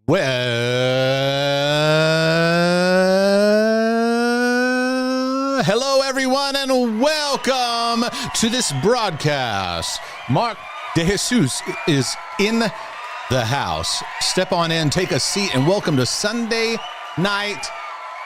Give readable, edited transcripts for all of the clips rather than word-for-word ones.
Well, hello everyone and welcome to this broadcast. Mark DeJesus is in the house. Step on in, take a seat, and welcome to Sunday Night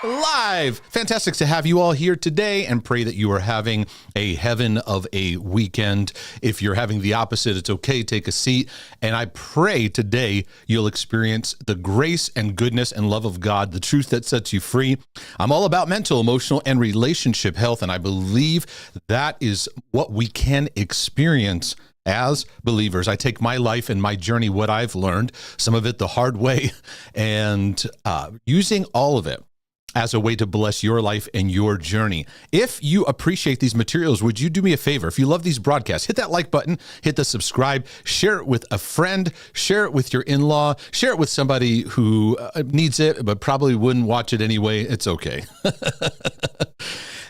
Live. Fantastic to have you all here today, and pray that you are having a heaven of a weekend. If you're having the opposite, it's okay. Take a seat. And I pray today you'll experience the grace and goodness and love of God, the truth that sets you free. I'm all about mental, emotional, and relationship health, and I believe that is what we can experience as believers. I take my life and my journey, what I've learned, some of it the hard way, and using all of it as a way to bless your life and your journey. If you appreciate these materials, would you do me a favor? If you love these broadcasts, hit that like button, hit the subscribe, share it with a friend, share it with your in-law, share it with somebody who needs it, but probably wouldn't watch it anyway. It's okay.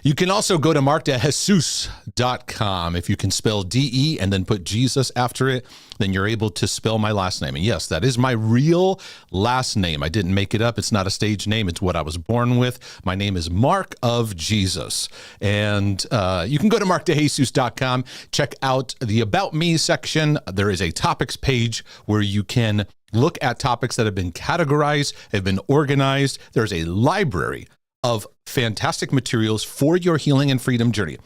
You can also go to markdejesus.com. If you can spell D-E and then put Jesus after it, then you're able to spell my last name. And yes, that is my real last name. I didn't make it up. It's not a stage name. It's what I was born with. My name is Mark of Jesus. And you can go to markdejesus.com, check out the About Me section. There is a topics page where you can look at topics that have been categorized, have been organized. There's a library of fantastic materials for your healing and freedom journey.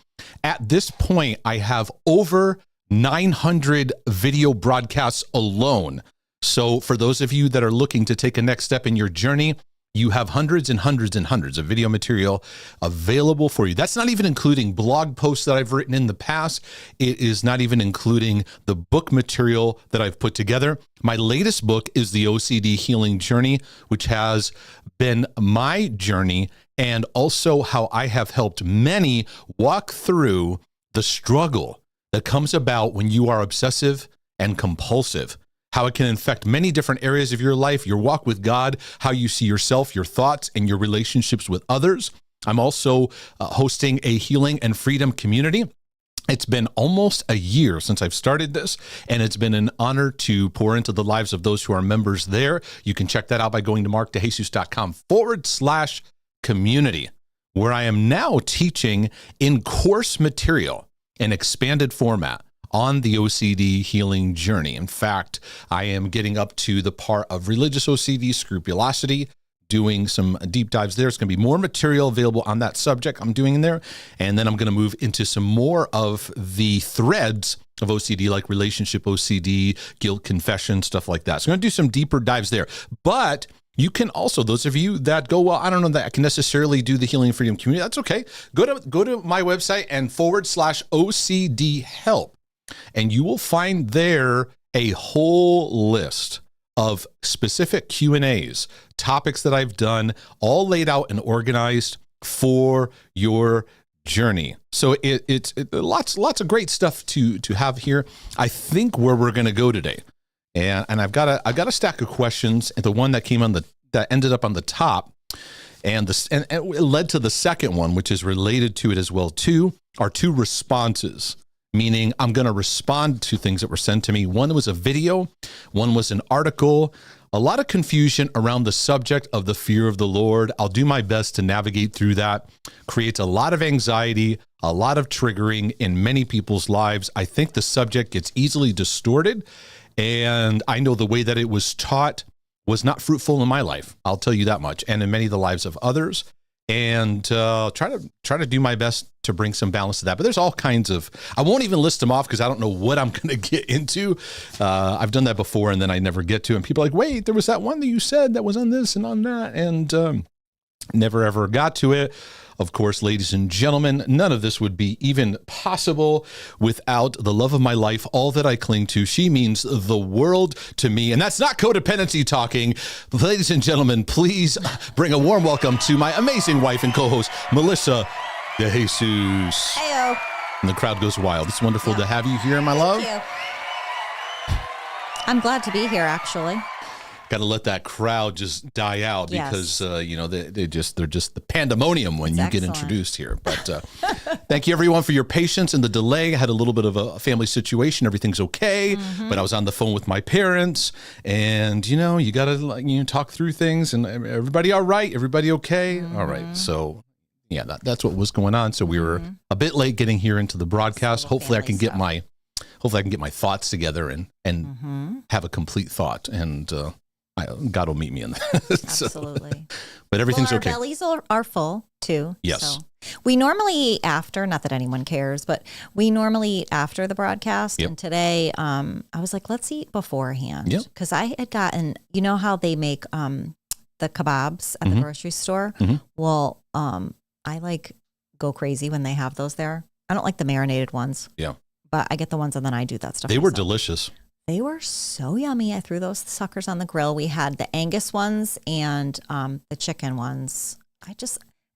At this point, I have over 900 video broadcasts alone. So for those of you that are looking to take a next step in your journey, you have hundreds and hundreds and hundreds of video material available for you. That's not even including blog posts that I've written in the past. It is not even including the book material that I've put together. My latest book is the OCD Healing Journey, which has been my journey and also how I have helped many walk through the struggle that comes about when you are obsessive and compulsive, how it can affect many different areas of your life, your walk with God, how you see yourself, your thoughts, and your relationships with others. I'm also hosting a healing and freedom community. It's been almost a year since I've started this, and it's been an honor to pour into the lives of those who are members there. You can check that out by going to markdejesus.com/community, where I am now teaching in course material in expanded format on the OCD healing journey. In fact, I am getting up to the part of religious OCD, scrupulosity, doing some deep dives there. It's going to be more material available on that subject I'm doing in there. And then I'm going to move into some more of the threads of OCD, like relationship OCD, guilt confession, stuff like that. So I'm going to do some deeper dives there. But you can also, those of you that go, well, I don't know that I can necessarily do the healing and freedom community. That's okay. Go to my website and /OCD help. And you will find there a whole list of specific Q&As, topics that I've done, all laid out and organized for your journey. So it's lots of great stuff to have here. I think where we're going to go today, and I've got a stack of questions, and the one that came that ended up on the top, and it led to the second one, which is related to it as well too, are two responses. Meaning I'm going to respond to things that were sent to me. One was a video, one was an article, a lot of confusion around the subject of the fear of the Lord. I'll do my best to navigate through that. Creates a lot of anxiety, a lot of triggering in many people's lives. I think the subject gets easily distorted, and I know the way that it was taught was not fruitful in my life. I'll tell you that much, and in many of the lives of others. And try to do my best to bring some balance to that. But there's all kinds of, I won't even list them off because I don't know what I'm going to get into. I've done that before and then I never get to it. And people are like, wait, there was that one that you said that was on this and on that. And never ever got to it. Of course, ladies and gentlemen, none of this would be even possible without the love of my life, all that I cling to. She means the world to me. And that's not codependency talking. Ladies and gentlemen, please bring a warm welcome to my amazing wife and co-host, Melissa DeJesus. Heyo. And the crowd goes wild. It's wonderful to have you here, my love. Thank you. I'm glad to be here, actually. to let that crowd just die out because they're just the pandemonium when you get introduced here. But thank you everyone for your patience and the delay. I had a little bit of a family situation. Everything's okay, but I was on the phone with my parents, and you got to talk through things. And everybody all right? Everybody okay? All right. So yeah, that's what was going on. So we were a bit late getting here into the broadcast. Hopefully I can get my thoughts together and have a complete thought, and God will meet me in that. Absolutely. But everything's okay. Our bellies are full too. Yes. So we normally eat after, not that anyone cares, but we normally eat after the broadcast. Yep. And today I was like, let's eat beforehand. Yep. Because I had gotten, how they make the kebabs at the grocery store? Well, I go crazy when they have those there. I don't like the marinated ones. Yeah. But I get the ones and then I do that stuff. They were delicious. They were so yummy. I threw those suckers on the grill. We had the Angus ones and the chicken ones.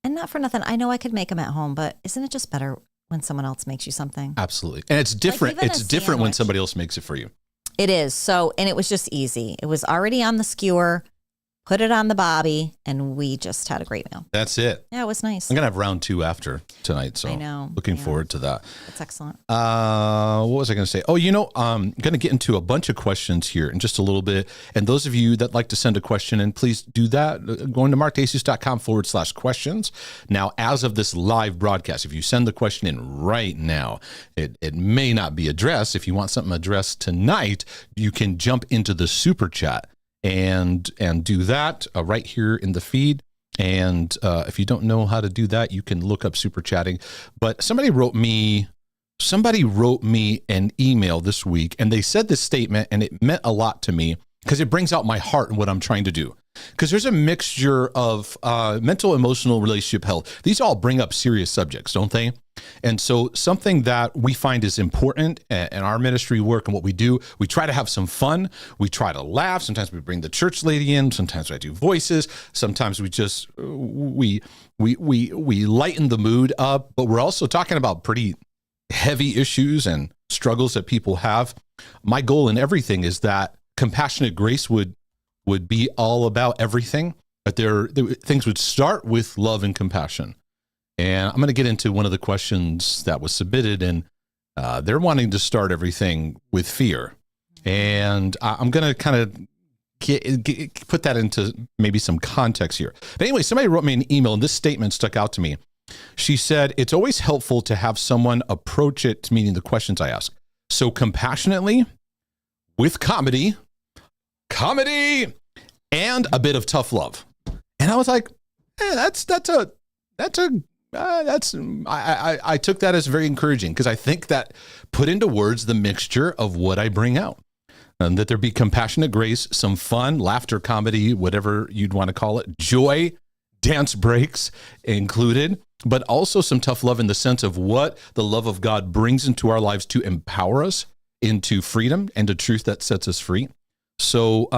And not for nothing, I know I could make them at home, but isn't it just better when someone else makes you something? Absolutely. And it's different. It's different when somebody else makes it for you. It is. So, and it was just easy. It was already on the skewer. Put it on the bobby, and we just had a great meal. That's it. Yeah, it was nice. I'm going to have round 2 after tonight, so I know. Looking forward to that. That's excellent. What was I going to say? Oh, I'm going to get into a bunch of questions here in just a little bit. And those of you that like to send a question in, please do that. Going to markdejesus.com/questions. Now, as of this live broadcast, if you send the question in right now, it may not be addressed. If you want something addressed tonight, you can jump into the SuperChat and do that right here in the feed. And if you don't know how to do that, you can look up super chatting. But somebody wrote me an email this week, and they said this statement, and it meant a lot to me because it brings out my heart and what I'm trying to do. Because there's a mixture of mental, emotional, relationship health. These all bring up serious subjects, don't they? And so something that we find is important in our ministry work and what we do, we try to have some fun. We try to laugh. Sometimes we bring the church lady in. Sometimes I do voices. Sometimes we just, we lighten the mood up, but we're also talking about pretty heavy issues and struggles that people have. My goal in everything is that compassionate grace would be all about everything, but things would start with love and compassion. And I'm going to get into one of the questions that was submitted, and they're wanting to start everything with fear. And I'm going to kind of put that into maybe some context here. But anyway, somebody wrote me an email, and this statement stuck out to me. She said, it's always helpful to have someone approach it, meaning the questions I ask, so compassionately, with comedy, and a bit of tough love. And I was like, I took that as very encouraging, because I think that put into words the mixture of what I bring out, and that there be compassionate grace, some fun, laughter, comedy, whatever you'd want to call it, joy, dance breaks included, but also some tough love in the sense of what the love of God brings into our lives to empower us into freedom and to truth that sets us free. So,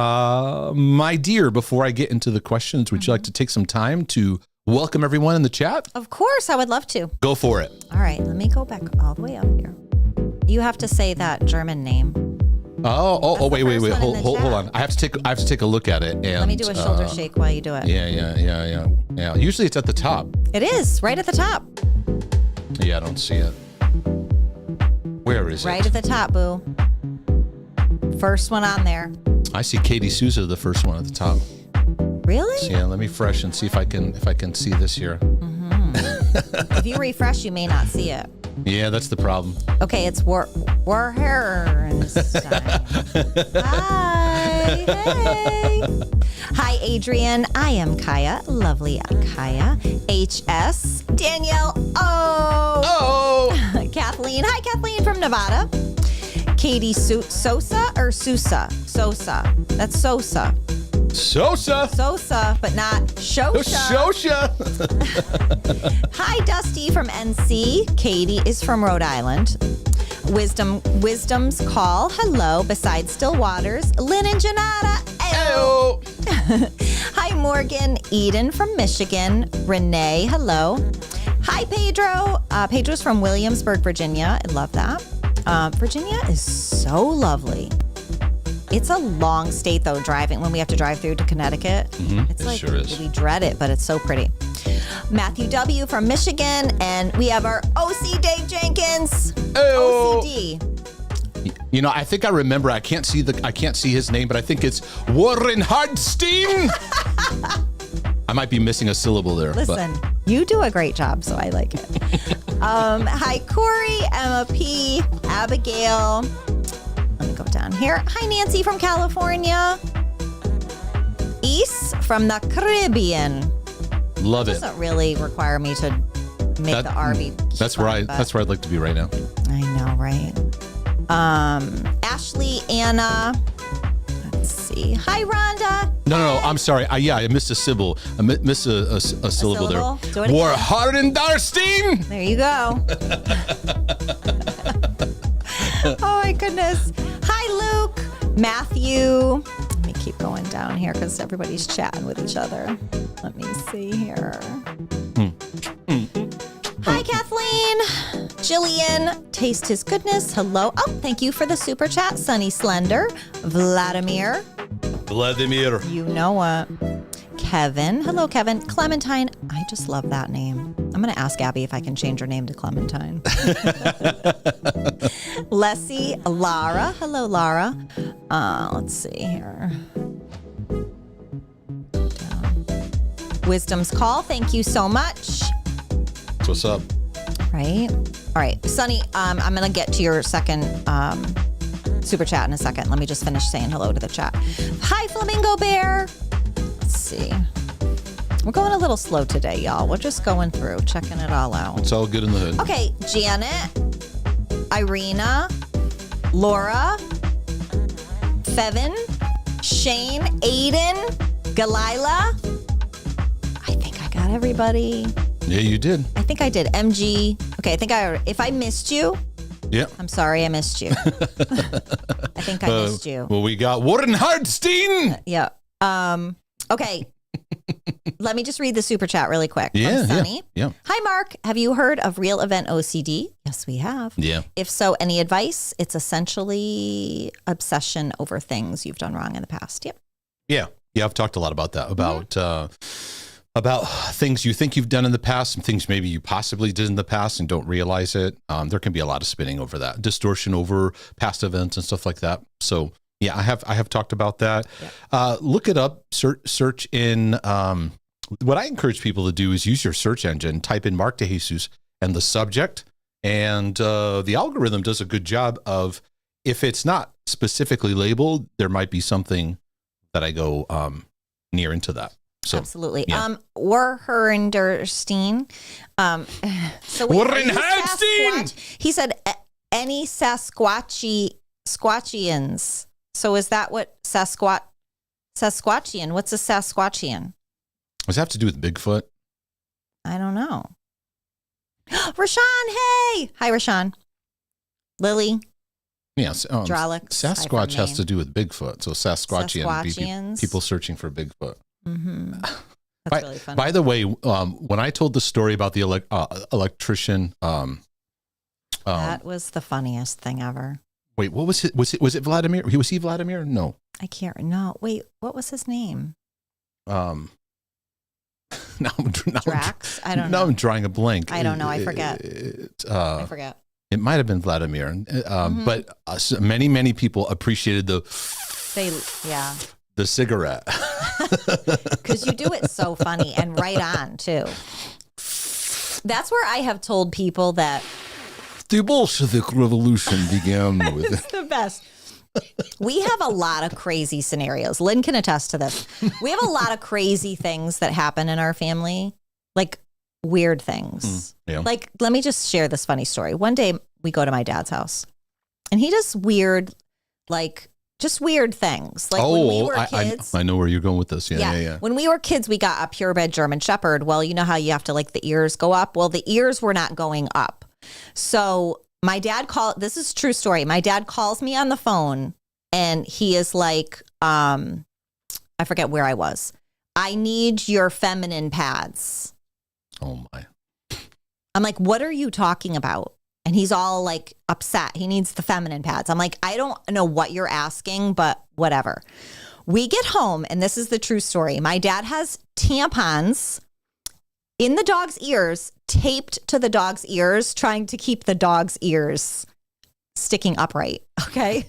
my dear, before I get into the questions, would you like to take some time to welcome everyone in the chat? Of course, I would love to. Go for it. All right, let me go back all the way up here. You have to say that German name. Wait. Hold on. I have to take a look at it. And let me do a shoulder shake while you do it. Yeah. Usually it's at the top. It is right at the top. Yeah, I don't see it. Where is it? Right at the top, boo. First one on there. I see Katie Souza, the first one at the top. Really? So yeah, let me refresh and see if I can see this here. Mm-hmm. If you refresh, you may not see it. Yeah, that's the problem. Okay, it's Hi. Hey. Hi, Adrian. I am Kaya. Lovely Kaya. HS. Danielle. Oh. Kathleen. Hi, Kathleen from Nevada. Katie Sosa or Sousa? Sosa. That's Sosa. Sosa, but not Shosha. Hi, Dusty from NC. Katie is from Rhode Island. Wisdom's Call. Hello. Besides Still Waters. Lynn and Janata. Ayo. Hi, Morgan. Eden from Michigan. Renee. Hello. Hi, Pedro. Pedro's from Williamsburg, Virginia. I love that. Virginia is so lovely. It's a long state, though, driving when we have to drive through to Connecticut. It's like, sure is. We dread it, but it's so pretty. Matthew W. from Michigan, and we have our OC Dave Jenkins. Oh. OCD. You know, I think I remember. I can't see his name, but I think it's Warren Hardstein. I might be missing a syllable there. Listen, you do a great job, so I like it. Hi, Corey, Emma P, Abigail. Let me go down here. Hi, Nancy from California. East from the Caribbean. Love it. Doesn't really require me to make the RV. That's where I'd like to be right now. I know, right? Ashley, Anna. Let's see. Hi, Rhonda. No. I'm sorry. I missed a syllable. I missed a syllable there. Do it War again. Harden Darstein. There you go. Oh my goodness. Hi, Luke. Matthew. Let me keep going down here because everybody's chatting with each other. Let me see here. Hi, Kathleen. Jillian. Taste his goodness. Hello. Oh, thank you for the super chat. Sunny Slender. Vladimir. You know what? Kevin. Hello, Kevin. Clementine. I just love that name. I'm going to ask Abby if I can change her name to Clementine. Leslie. Lara. Hello, Lara. Let's see here. Wisdom's Call. Thank you so much. What's up? Right. All right. Sunny, I'm going to get to your second super chat in a second. Let me just finish saying hello to the chat. Hi, Flamingo Bear. Let's see. We're going a little slow today, y'all. We're just going through, checking it all out. It's all good in the hood. Okay. Janet, Irina, Laura, Fevin, Shane, Aiden, Galila. I think I got everybody. Yeah, you did. I think I did. MG. Okay, if I missed you, yeah. I'm sorry I missed you. I think I missed you. Well, we got Warren Hardstein. Yeah. Okay. Let me just read the super chat really quick. Yeah, from Sunny. yeah. Hi, Mark. Have you heard of real event OCD? Yes, we have. Yeah. If so, any advice? It's essentially obsession over things you've done wrong in the past. Yep. Yeah. I've talked a lot about that. About things you think you've done in the past, and things maybe you possibly did in the past and don't realize it. There can be a lot of spinning over that, distortion over past events and stuff like that. So yeah, I have talked about that. Yep. Look it up. Search in. What I encourage people to do is use your search engine. Type in Mark DeJesus and the subject, and the algorithm does a good job of, if it's not specifically labeled, there might be something that I go near into that. So, absolutely. Yeah. Warrenderstein. He said any Sasquatchians. So is that what Sasquatchian? What's a Sasquatchian? Does that have to do with Bigfoot? I don't know. Rashawn, hey. Hi, Rashawn. Lily. Yes. Drolix. Sasquatch has to do with Bigfoot. So Sasquatchian, people searching for Bigfoot. Mm-hmm. That's really funny. By the way, when I told the story about the electrician, that was the funniest thing ever. Wait, what was it? Was it Vladimir? Was he Vladimir? No, I can't. No, wait, what was his name? Drax. I don't know. Now I'm drawing a blank. I don't know. I forget. I forget. It might have been Vladimir, but many people appreciated the cigarette. Because you do it so funny and right on too. That's where I have told people that the Bolshevik Revolution began with. It's the best. We have a lot of crazy scenarios. Lynn can attest to this. We have a lot of crazy things that happen in our family, like weird things. Yeah. Like, let me just share this funny story. One day we go to my dad's house and he does weird, just weird things. Like when we were kids. I know where you're going with this. Yeah. When we were kids, we got a purebred German Shepherd. Well, you know how you have to the ears go up? Well, the ears were not going up. So my dad this is a true story. My dad calls me on the phone and he is like, I forget where I was. I need your feminine pads. Oh my. I'm like, what are you talking about? and he's all like upset. He needs the feminine pads. I'm like, I don't know what you're asking, but whatever. We get home, and this is the true story. My dad has tampons in the dog's ears, taped to the dog's ears, trying to keep the dog's ears sticking upright. Okay.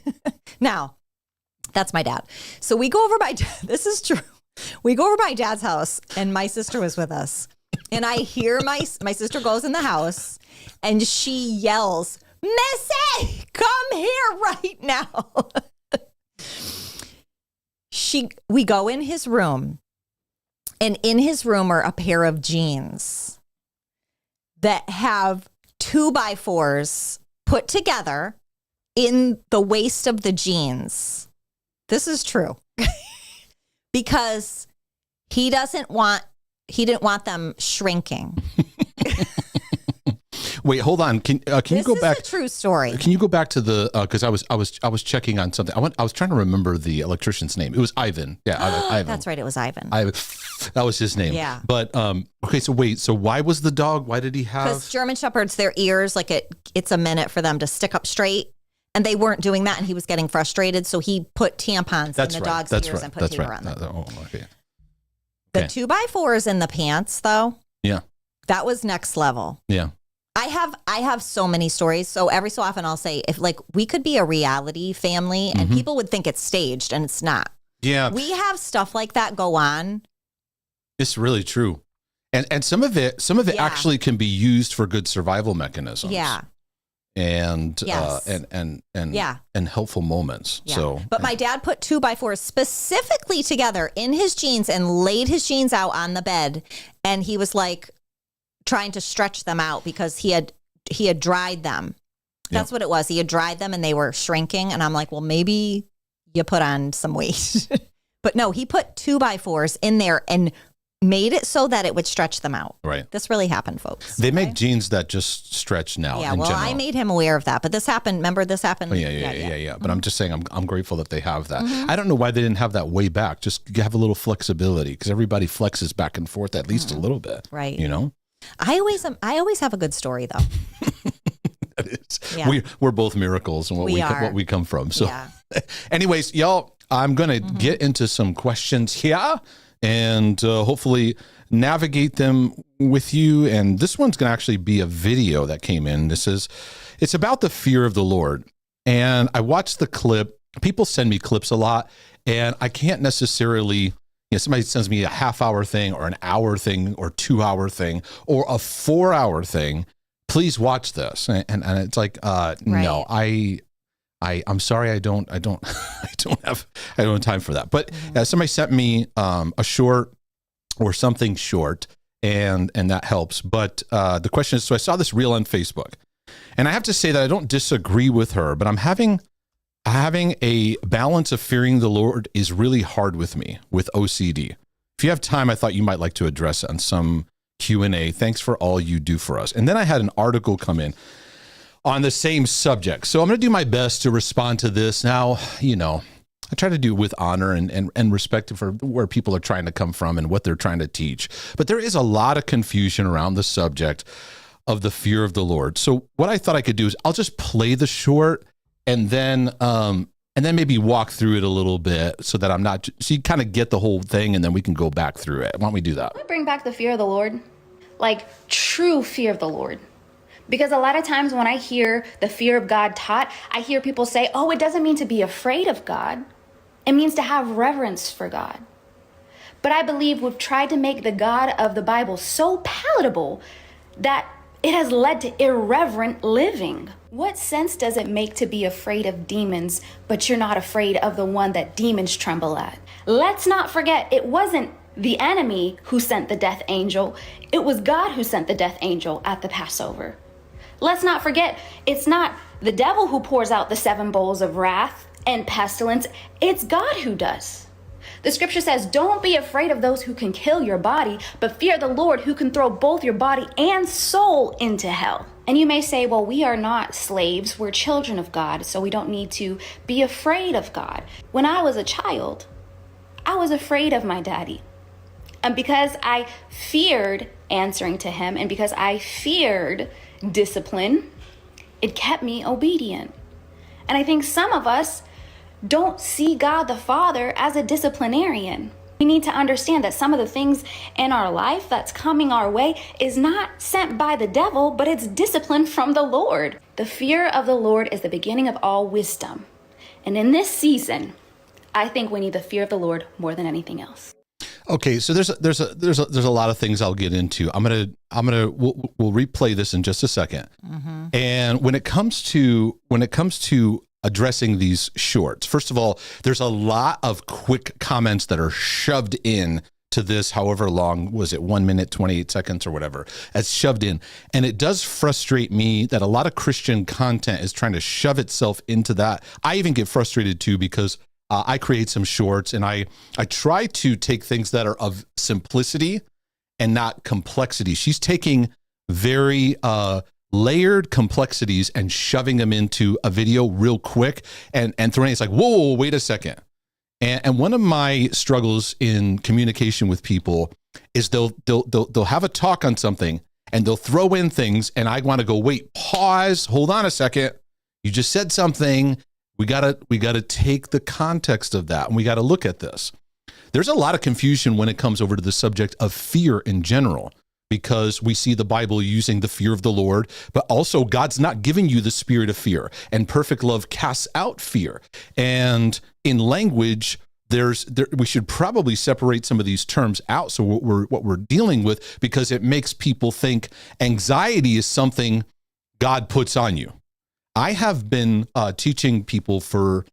Now, that's my dad. So we go over this is true. We go over my dad's house, and my sister was with us. And I hear my sister goes in the house, and she yells, "Missy, come here right now." We go in his room, and in his room are a pair of jeans that have 2x4s put together in the waist of the jeans. This is true. Because he didn't want them shrinking. Wait, hold on. Can you go back? This is a true story. Can you go back to the because I was checking on something. I was trying to remember the electrician's name. It was Ivan. Yeah, Ivan. That's right. It was Ivan. That was his name. Yeah. But okay. So wait. So why was the dog? Why did he have? Because German Shepherds, their ears, like it's a minute for them to stick up straight, and they weren't doing that, and he was getting frustrated, so he put tampons in the dog's ears and put tape around them. Oh, okay. The 2x4s in the pants, though. Yeah. That was next level. Yeah. I have so many stories. So every so often I'll say, if like we could be a reality family and people would think it's staged, and it's not. Yeah. We have stuff like that go on. It's really true. And some of it actually can be used for good survival mechanisms. Yeah. And yes. and helpful moments. Yeah. So but my dad put 2x4s specifically together in his jeans and laid his jeans out on the bed, and he was like trying to stretch them out because he had dried them. That's what it was. He had dried them and they were shrinking, and I'm like, well, maybe you put on some weight. But no, he put 2x4s in there and made it so that it would stretch them out. Right. This really happened, folks. They make jeans that just stretch now. Yeah, in well, general. I made him aware of that. But this happened. Remember, this happened? Oh, yeah. But I'm just saying, I'm grateful that they have that. I don't know why they didn't have that way back. Just have a little flexibility, because everybody flexes back and forth at least a little bit. Right. You know? I always have a good story, though. That is. Yeah. We're both miracles and what we come from. So anyways, y'all, I'm going to get into some questions here and hopefully navigate them with you. And this one's going to actually be a video that came in. It's about the fear of the Lord. And I watched the clip. People send me clips a lot, and I can't necessarily, somebody sends me a half-hour thing or an hour thing or 2-hour thing or a 4-hour thing. Please watch this. And it's like, no, I'm sorry. I don't have time for that. But somebody sent me a short or something short, and that helps. But the question is, so I saw this reel on Facebook, and I have to say that I don't disagree with her, but I'm having a balance of fearing the Lord is really hard with me with OCD. If you have time, I thought you might like to address it on some Q&A. Thanks for all you do for us. And then I had an article come in on the same subject. So I'm going to do my best to respond to this. Now, I try to do it with honor and respect for where people are trying to come from and what they're trying to teach. But there is a lot of confusion around the subject of the fear of the Lord. So what I thought I could do is I'll just play the short and then maybe walk through it a little bit so that so you kind of get the whole thing, and then we can go back through it. Why don't we do that? I want to bring back the fear of the Lord, like true fear of the Lord. Because a lot of times when I hear the fear of God taught, I hear people say, oh, it doesn't mean to be afraid of God. It means to have reverence for God. But I believe we've tried to make the God of the Bible so palatable that it has led to irreverent living. What sense does it make to be afraid of demons, but you're not afraid of the one that demons tremble at? Let's not forget, it wasn't the enemy who sent the death angel. It was God who sent the death angel at the Passover. Let's not forget, it's not the devil who pours out the 7 bowls of wrath and pestilence. It's God who does. The scripture says, don't be afraid of those who can kill your body, but fear the Lord who can throw both your body and soul into hell. And you may say, well, we are not slaves. We're children of God, so we don't need to be afraid of God. When I was a child, I was afraid of my daddy. And because I feared answering to him, and because I feared discipline, It kept me obedient. And I think some of us don't see God the Father as a disciplinarian. We need to understand that some of the things in our life that's coming our way is not sent by the devil, but it's discipline from the Lord. The fear of the Lord is the beginning of all wisdom. And in this season, I think we need the fear of the Lord more than anything else. Okay, so there's a lot of things I'll get into. We'll replay this in just a second. Mm-hmm. And when it comes to addressing these shorts, first of all, there's a lot of quick comments that are shoved in to this, however long was it, 1 minute, 28 seconds or whatever, it's shoved in. And it does frustrate me that a lot of Christian content is trying to shove itself into that. I even get frustrated too, because I create some shorts and I try to take things that are of simplicity and not complexity. She's taking very layered complexities and shoving them into a video real quick and throwing, it's like, whoa, wait a second. And one of my struggles in communication with people is they'll have a talk on something and they'll throw in things and I want to go, wait, pause, hold on a second. You just said something. We gotta take the context of that and we gotta look at this. There's a lot of confusion when it comes over to the subject of fear in general, because we see the Bible using the fear of the Lord, but also God's not giving you the spirit of fear, and perfect love casts out fear. And in language, we should probably separate some of these terms out. So what we're dealing with, because it makes people think anxiety is something God puts on you. I have been teaching people for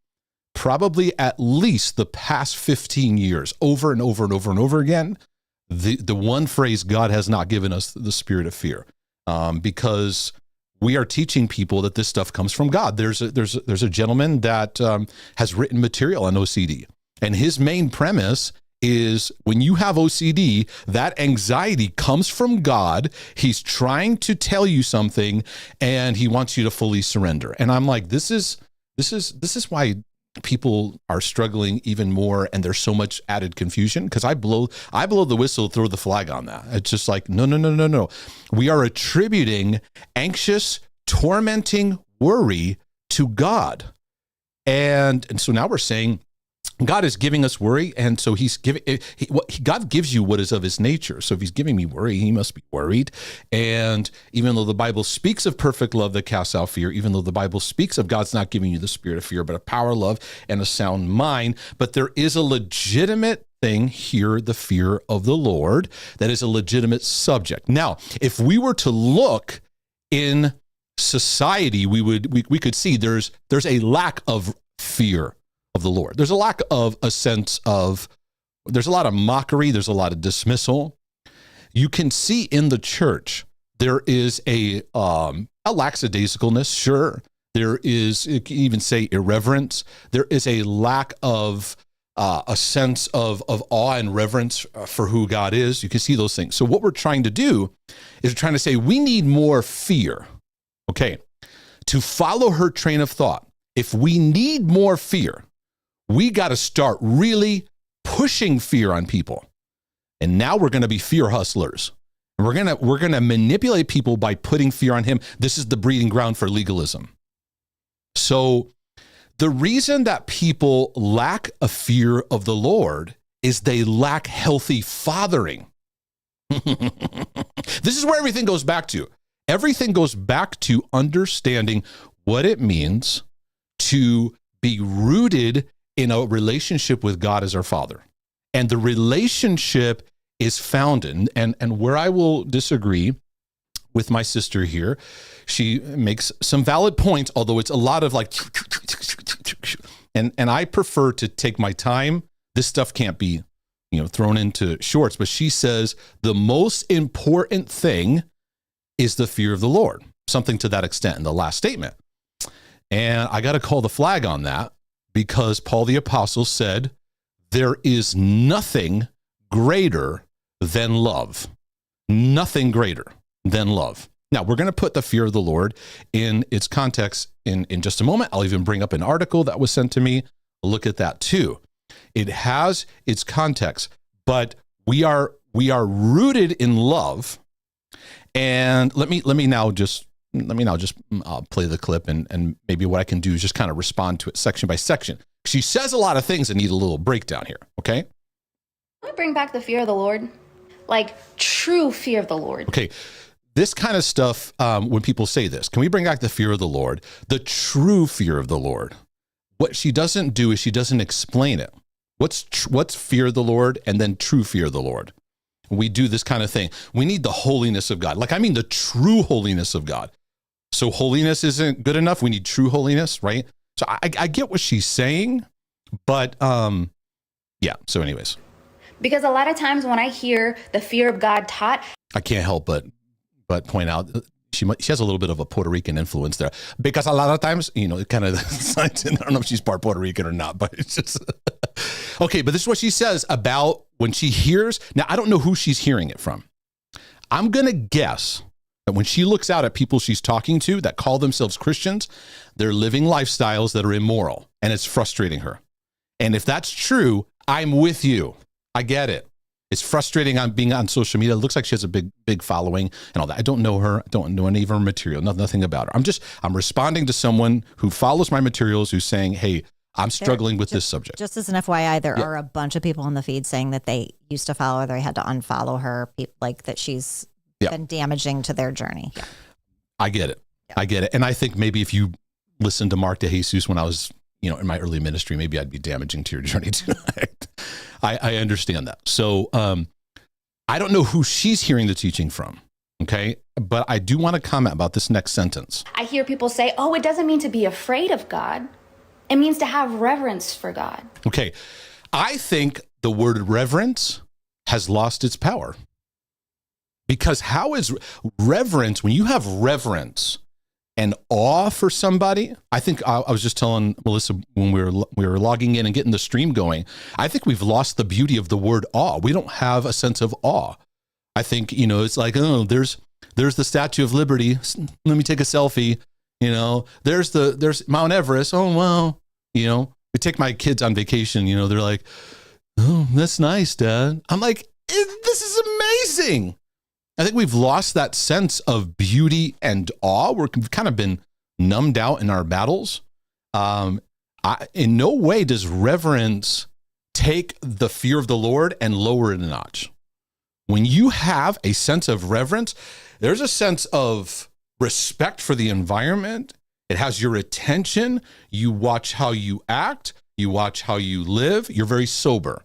probably at least the past 15 years, over and over and over and over again, the one phrase, God has not given us the spirit of fear, because we are teaching people that this stuff comes from God. There's a gentleman that has written material on OCD, and his main premise is when you have OCD, that anxiety comes from God. He's trying to tell you something, and he wants you to fully surrender. And I'm like, this is why people are struggling even more, and there's so much added confusion, because I blow the whistle, throw the flag on that. It's just like, no. We are attributing anxious, tormenting worry to God. And so now we're saying God is giving us worry, and so God gives you what is of his nature. So if he's giving me worry, he must be worried. And even though the Bible speaks of perfect love that casts out fear, even though the Bible speaks of God's not giving you the spirit of fear, but a power, love, and a sound mind, but there is a legitimate thing here, the fear of the Lord, that is a legitimate subject. Now, if we were to look in society, we could see there's a lack of fear of the Lord. There's a lack of a sense of, there's a lot of mockery, there's a lot of dismissal. You can see in the church, there is a lackadaisicalness, sure. There is, you can even say, irreverence. There is a lack of a sense of awe and reverence for who God is. You can see those things. So what we're trying to do is we're trying to say we need more fear. Okay, to follow her train of thought, if we need more fear, we got to start really pushing fear on people. And now we're going to be fear hustlers. And we're going to manipulate people by putting fear on him. This is the breeding ground for legalism. So the reason that people lack a fear of the Lord is they lack healthy fathering. This is where everything goes back to. Everything goes back to understanding what it means to be rooted in a relationship with God as our Father. And the relationship is found in, and where I will disagree with my sister here, she makes some valid points, although it's a lot of like, and I prefer to take my time. This stuff can't be, thrown into shorts, but she says the most important thing is the fear of the Lord, something to that extent in the last statement. And I got to call the flag on that, because Paul the Apostle said, there is nothing greater than love. Nothing greater than love. Now, we're going to put the fear of the Lord in its context in just a moment. I'll even bring up an article that was sent to me. Look at that too. It has its context, but we are rooted in love. And let me now just I'll play the clip and maybe what I can do is just kind of respond to it section by section. She says a lot of things that need a little breakdown here. Okay. Let me bring back the fear of the Lord, like true fear of the Lord. Okay. This kind of stuff, when people say this, can we bring back the fear of the Lord, the true fear of the Lord? What she doesn't do is she doesn't explain it. What's fear of the Lord and then true fear of the Lord? We do this kind of thing. We need the holiness of God. The true holiness of God. So holiness isn't good enough. We need true holiness, right? So I get what she's saying, but yeah. So anyways. Because a lot of times when I hear the fear of God taught, I can't help but point out she has a little bit of a Puerto Rican influence there. Because a lot of times, it kind of, I don't know if she's part Puerto Rican or not, but it's just, okay. But this is what she says about when she hears, now I don't know who she's hearing it from. I'm going to guess that when she looks out at people she's talking to that call themselves Christians, they're living lifestyles that are immoral and it's frustrating her. And if that's true, I'm with you. I get it. It's frustrating on being on social media. It looks like she has a big following and all that. I don't know her. I don't know any of her material, nothing about her. I'm responding to someone who follows my materials who's saying, hey, I'm struggling with this subject. Just as an FYI, there are a bunch of people in the feed saying that they used to follow her. They had to unfollow her, like that she's been damaging to their journey. Yeah. I get it. Yeah. I get it. And I think maybe if you listened to Mark DeJesus when I was, in my early ministry, maybe I'd be damaging to your journey too. I understand that. So I don't know who she's hearing the teaching from. Okay. But I do want to comment about this next sentence. I hear people say, oh, it doesn't mean to be afraid of God. It means to have reverence for God. Okay. I think the word reverence has lost its power. Because how is reverence, when you have reverence and awe for somebody, I think I was just telling Melissa when we were logging in and getting the stream going, I think we've lost the beauty of the word awe. We don't have a sense of awe. I think, it's like, oh, there's the Statue of Liberty. Let me take a selfie. There's Mount Everest. Oh, wow. We take my kids on vacation, they're like, oh, that's nice, Dad. I'm like, this is amazing. I think we've lost that sense of beauty and awe. We've kind of been numbed out in our battles. In no way does reverence take the fear of the Lord and lower it a notch. When you have a sense of reverence, there's a sense of respect for the environment. It has your attention. You watch how you act. You watch how you live. You're very sober.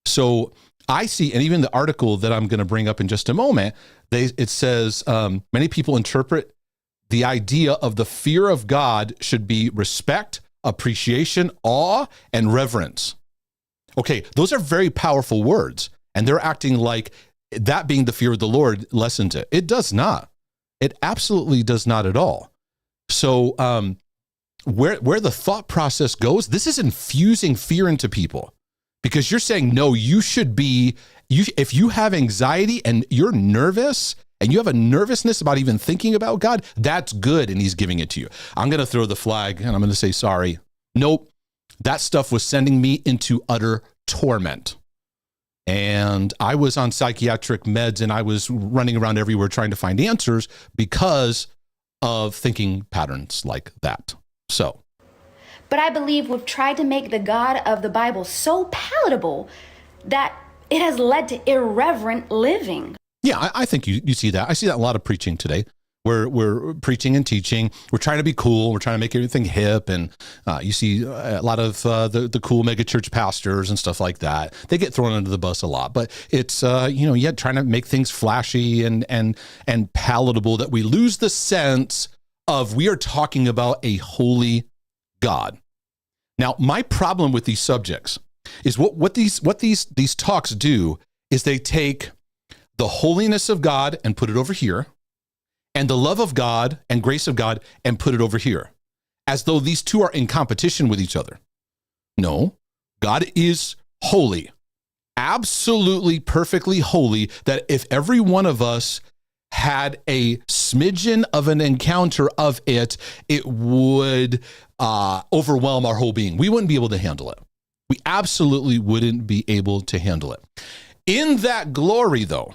So I see, and even the article that I'm going to bring up in just a moment, it says many people interpret the idea of the fear of God should be respect, appreciation, awe, and reverence. Okay, those are very powerful words, and they're acting like that being the fear of the Lord lessens it. It does not. It absolutely does not at all. So where the thought process goes, this is infusing fear into people. Because you're saying, no, you should be, if you have anxiety and you're nervous and you have a nervousness about even thinking about God, that's good. And he's giving it to you. I'm going to throw the flag and I'm going to say, sorry. Nope. That stuff was sending me into utter torment. And I was on psychiatric meds and I was running around everywhere trying to find answers because of thinking patterns like that. So. But I believe we've tried to make the God of the Bible so palatable that it has led to irreverent living. Yeah, I think you see that. I see that in a lot of preaching today. We're preaching and teaching. We're trying to be cool. We're trying to make everything hip. And you see a lot of the cool megachurch pastors and stuff like that. They get thrown under the bus a lot. But it's, trying to make things flashy and palatable that we lose the sense of we are talking about a holy God. Now, my problem with these subjects is what these talks do is they take the holiness of God and put it over here, and the love of God and grace of God and put it over here, as though these two are in competition with each other. No, God is holy, absolutely perfectly holy, that if every one of us had a smidgen of an encounter of it, it would overwhelm our whole being. We wouldn't be able to handle it. We absolutely wouldn't be able to handle it. In that glory, though,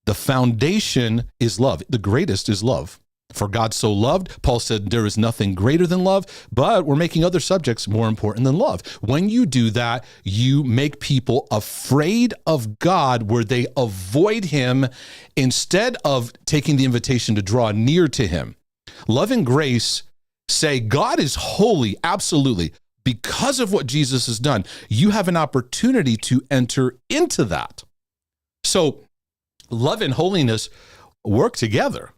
the foundation is love. The greatest is love. For God so loved, Paul said, there is nothing greater than love, but we're making other subjects more important than love. When you do that, you make people afraid of God, where they avoid him instead of taking the invitation to draw near to him. Love and grace say God is holy, absolutely. Because of what Jesus has done, you have an opportunity to enter into that. So love and holiness work together.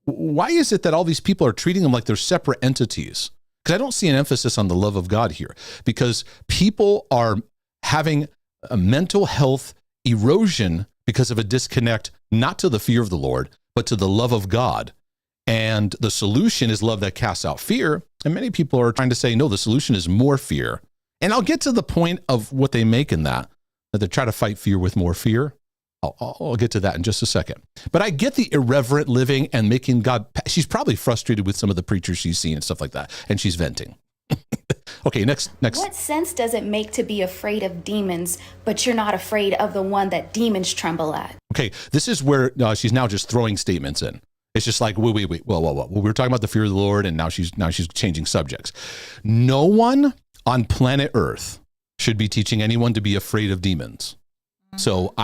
Why is it that all these people are treating them like they're separate entities? Because I don't see an emphasis on the love of God here, because people are having a mental health erosion because of a disconnect, not to the fear of the Lord, but to the love of God. And the solution is love that casts out fear. And many people are trying to say, no, the solution is more fear. And I'll get to the point of what they make in that they try to fight fear with more fear. I'll get to that in just a second. But I get the irreverent living and making God, she's probably frustrated with some of the preachers she's seen and stuff like that, and she's venting. Okay, next. What sense does it make to be afraid of demons, but you're not afraid of the one that demons tremble at? Okay, this is where she's now just throwing statements in. It's just like, wait. Well, we were talking about the fear of the Lord, and now she's changing subjects. No one on planet Earth should be teaching anyone to be afraid of demons. So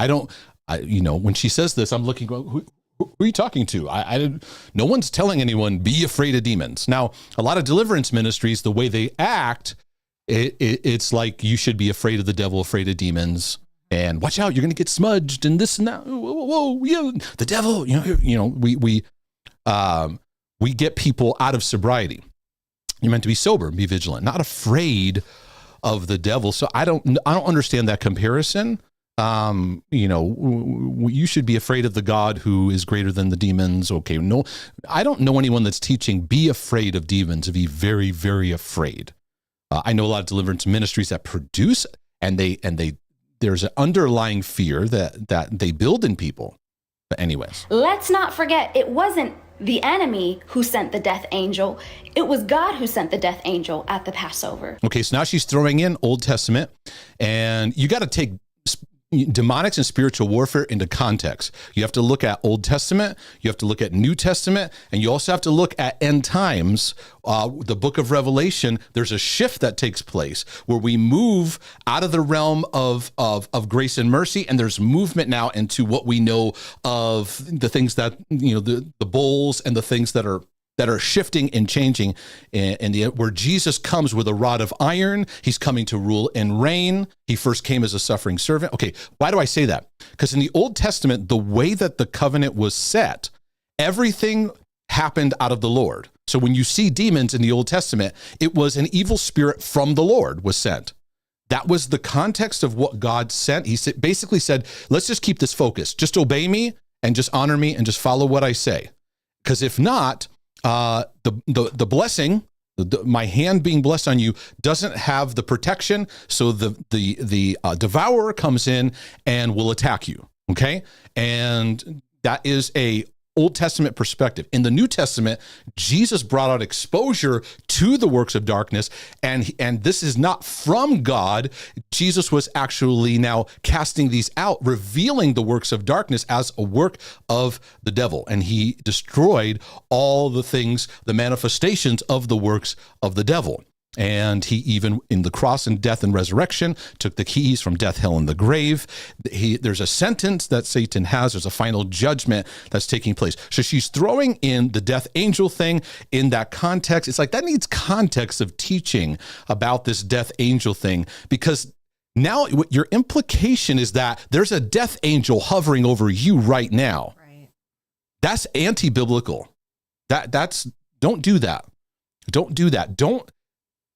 when she says this, I'm looking, who are you talking to? No one's telling anyone be afraid of demons. Now, a lot of deliverance ministries, the way they act, it's like you should be afraid of the devil, afraid of demons, and watch out, you're going to get smudged and this and that. Whoa, yeah, the devil. We get people out of sobriety. You're meant to be sober and be vigilant, not afraid of the devil. So I don't understand that comparison. You should be afraid of the God who is greater than the demons. Okay, no, I don't know anyone that's teaching be afraid of demons, to be very, very afraid. I know a lot of deliverance ministries that produce, and there's an underlying fear that they build in people. But anyways, let's not forget, it wasn't the enemy who sent the death angel. It was God who sent the death angel at the Passover. Okay, so now she's throwing in Old Testament, and you got to take demonics and spiritual warfare into context. You have to look at Old Testament, you have to look at New Testament, and you also have to look at end times. The book of Revelation, there's a shift that takes place where we move out of the realm of grace and mercy, and there's movement now into what we know of the things that, the bowls and the things that are shifting and changing, where Jesus comes with a rod of iron. He's coming to rule and reign. He first came as a suffering servant. Okay, why do I say that? Because in the Old Testament, the way that the covenant was set, everything happened out of the Lord. So when you see demons in the Old Testament, it was an evil spirit from the Lord was sent. That was the context of what God sent. He basically said, let's just keep this focused. Just obey me and just honor me and just follow what I say. Because if not, the blessing, my hand being blessed on you, doesn't have the protection. So the devourer comes in and will attack you. Okay. And that is a Old Testament perspective. In the New Testament, Jesus brought out exposure to the works of darkness, and this is not from God. Jesus was actually now casting these out, revealing the works of darkness as a work of the devil, and he destroyed all the things, the manifestations of the works of the devil. And he even, in the cross and death and resurrection, took the keys from death, hell, and the grave. There's a sentence that Satan has. There's a final judgment that's taking place. So she's throwing in the death angel thing in that context. It's like that needs context of teaching about this death angel thing, because now your implication is that there's a death angel hovering over you right now. Right. That's anti-biblical. Don't do that. Don't do that.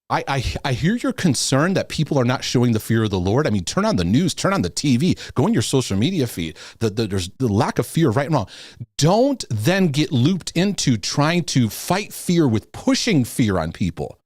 I hear your concern that people are not showing the fear of the Lord. I mean, turn on the news, turn on the TV, go on your social media feed. There's the lack of fear, right and wrong. Don't then get looped into trying to fight fear with pushing fear on people,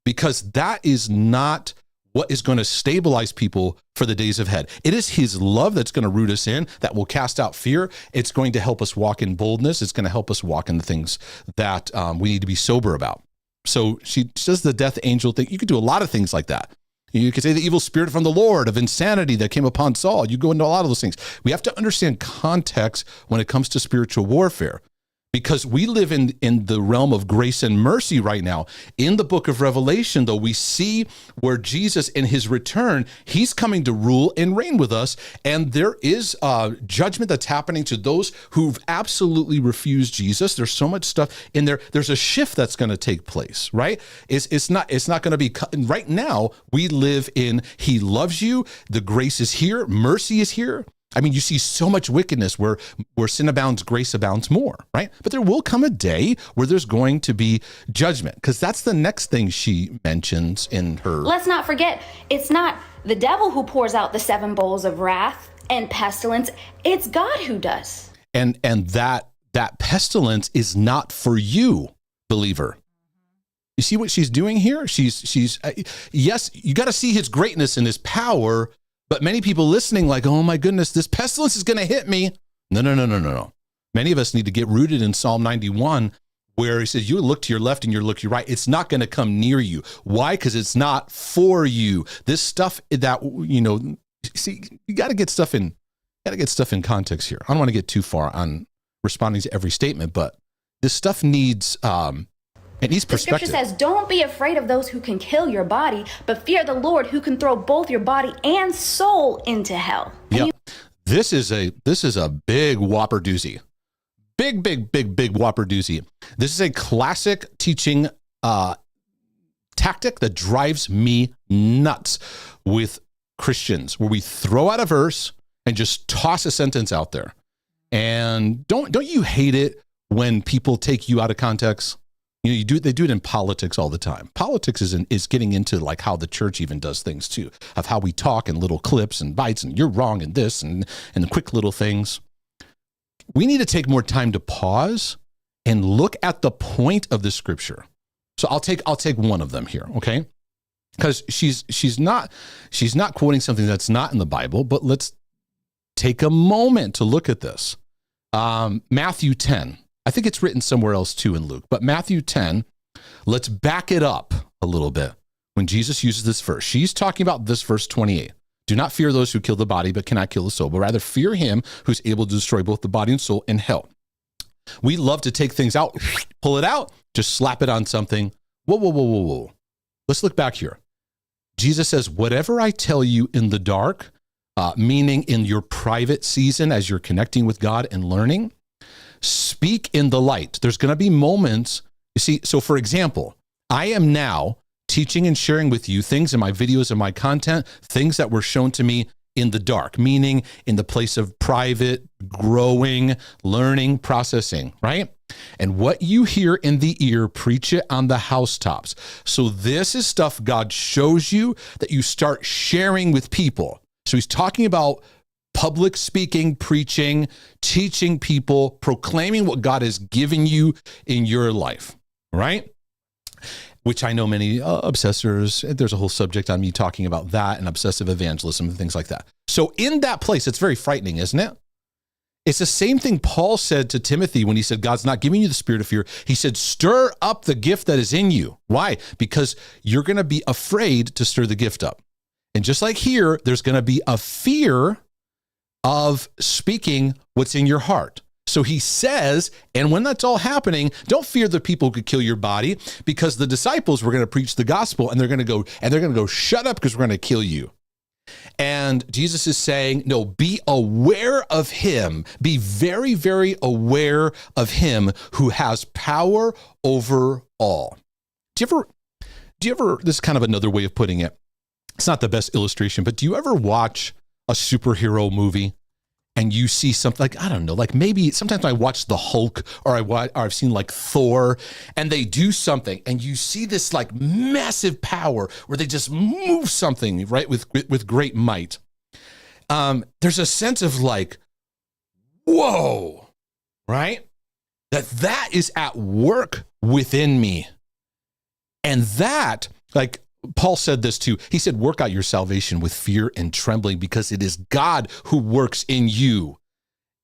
because that is not what is going to stabilize people for the days ahead. It is his love that's going to root us in, that will cast out fear. It's going to help us walk in boldness. It's going to help us walk in the things that we need to be sober about. So she says the death angel thing. You could do a lot of things like that. You could say the evil spirit from the Lord of insanity that came upon Saul. You go into a lot of those things. We have to understand context when it comes to spiritual warfare, because we live in the realm of grace and mercy right now. In the book of Revelation, though, we see where Jesus in his return, he's coming to rule and reign with us. And there is judgment that's happening to those who've absolutely refused Jesus. There's so much stuff in there. There's a shift that's going to take place, right? It's not going to be right now. We live in, he loves you. The grace is here. Mercy is here. I mean, you see so much wickedness where sin abounds, grace abounds more, right? But there will come a day where there's going to be judgment, because that's the next thing she mentions in her. Let's not forget, it's not the devil who pours out the 7 bowls of wrath and pestilence. It's God who does. And that pestilence is not for you, believer. You see what she's doing here? She's yes, you got to see his greatness and his power. But many people listening like, oh my goodness, this pestilence is going to hit me. No. Many of us need to get rooted in Psalm 91, where he says, you look to your left and you look to your right. It's not going to come near you. Why? Because it's not for you. This stuff that, see, you got to get stuff in context here. I don't want to get too far on responding to every statement, but this stuff needs, it needs perspective. The scripture says, don't be afraid of those who can kill your body, but fear the Lord who can throw both your body and soul into hell. Yeah. This is a big whopper doozy. Big whopper doozy. This is a classic teaching tactic that drives me nuts with Christians, where we throw out a verse and just toss a sentence out there. And don't you hate it when people take you out of context? They do it in politics all the time. Politics is getting into like how the church even does things too, of how we talk in little clips and bites, and you're wrong in this and the quick little things. We need to take more time to pause and look at the point of the scripture. So I'll take one of them here, okay? Because she's not quoting something that's not in the Bible, but let's take a moment to look at this. Matthew 10. I think it's written somewhere else too in Luke, but Matthew 10, let's back it up a little bit. When Jesus uses this verse, she's talking about this verse 28. Do not fear those who kill the body, but cannot kill the soul, but rather fear him who's able to destroy both the body and soul in hell. We love to take things out, pull it out, just slap it on something. Whoa. Let's look back here. Jesus says, whatever I tell you in the dark, meaning in your private season as you're connecting with God and learning, speak in the light. There's going to be moments, you see, so for example, I am now teaching and sharing with you things in my videos and my content, things that were shown to me in the dark, meaning in the place of private, growing, learning, processing, right? And what you hear in the ear, preach it on the housetops. So this is stuff God shows you that you start sharing with people. So he's talking about public speaking, preaching, teaching people, proclaiming what God has given you in your life, right? Which I know many obsessors, there's a whole subject on me talking about that and obsessive evangelism and things like that. So in that place, it's very frightening, isn't it? It's the same thing Paul said to Timothy when he said, God's not giving you the spirit of fear. He said, stir up the gift that is in you. Why? Because you're going to be afraid to stir the gift up. And just like here, there's going to be a fear of speaking what's in your heart. So he says, and when that's all happening, don't fear the people who could kill your body, because the disciples were going to preach the gospel and they're going to go, shut up, because we're going to kill you. And Jesus is saying, no, be aware of him. Be very, very aware of him who has power over all. Do you ever, this is kind of another way of putting it. It's not the best illustration, but do you ever watch a superhero movie and you see something like, I don't know, like maybe sometimes I watch the Hulk or I've seen like Thor, and they do something and you see this like massive power where they just move something, right, with great might. There's a sense of like, whoa, right? That is at work within me. And that, like, Paul said this too. He said, work out your salvation with fear and trembling, because it is God who works in you.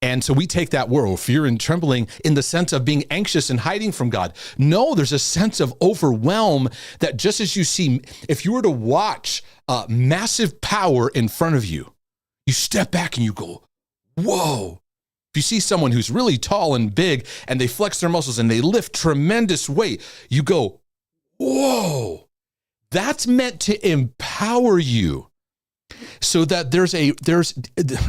And so we take that word, fear and trembling, in the sense of being anxious and hiding from God. No, there's a sense of overwhelm that just as you see, if you were to watch massive power in front of you, you step back and you go, whoa. If you see someone who's really tall and big and they flex their muscles and they lift tremendous weight, you go, whoa, that's meant to empower you. So that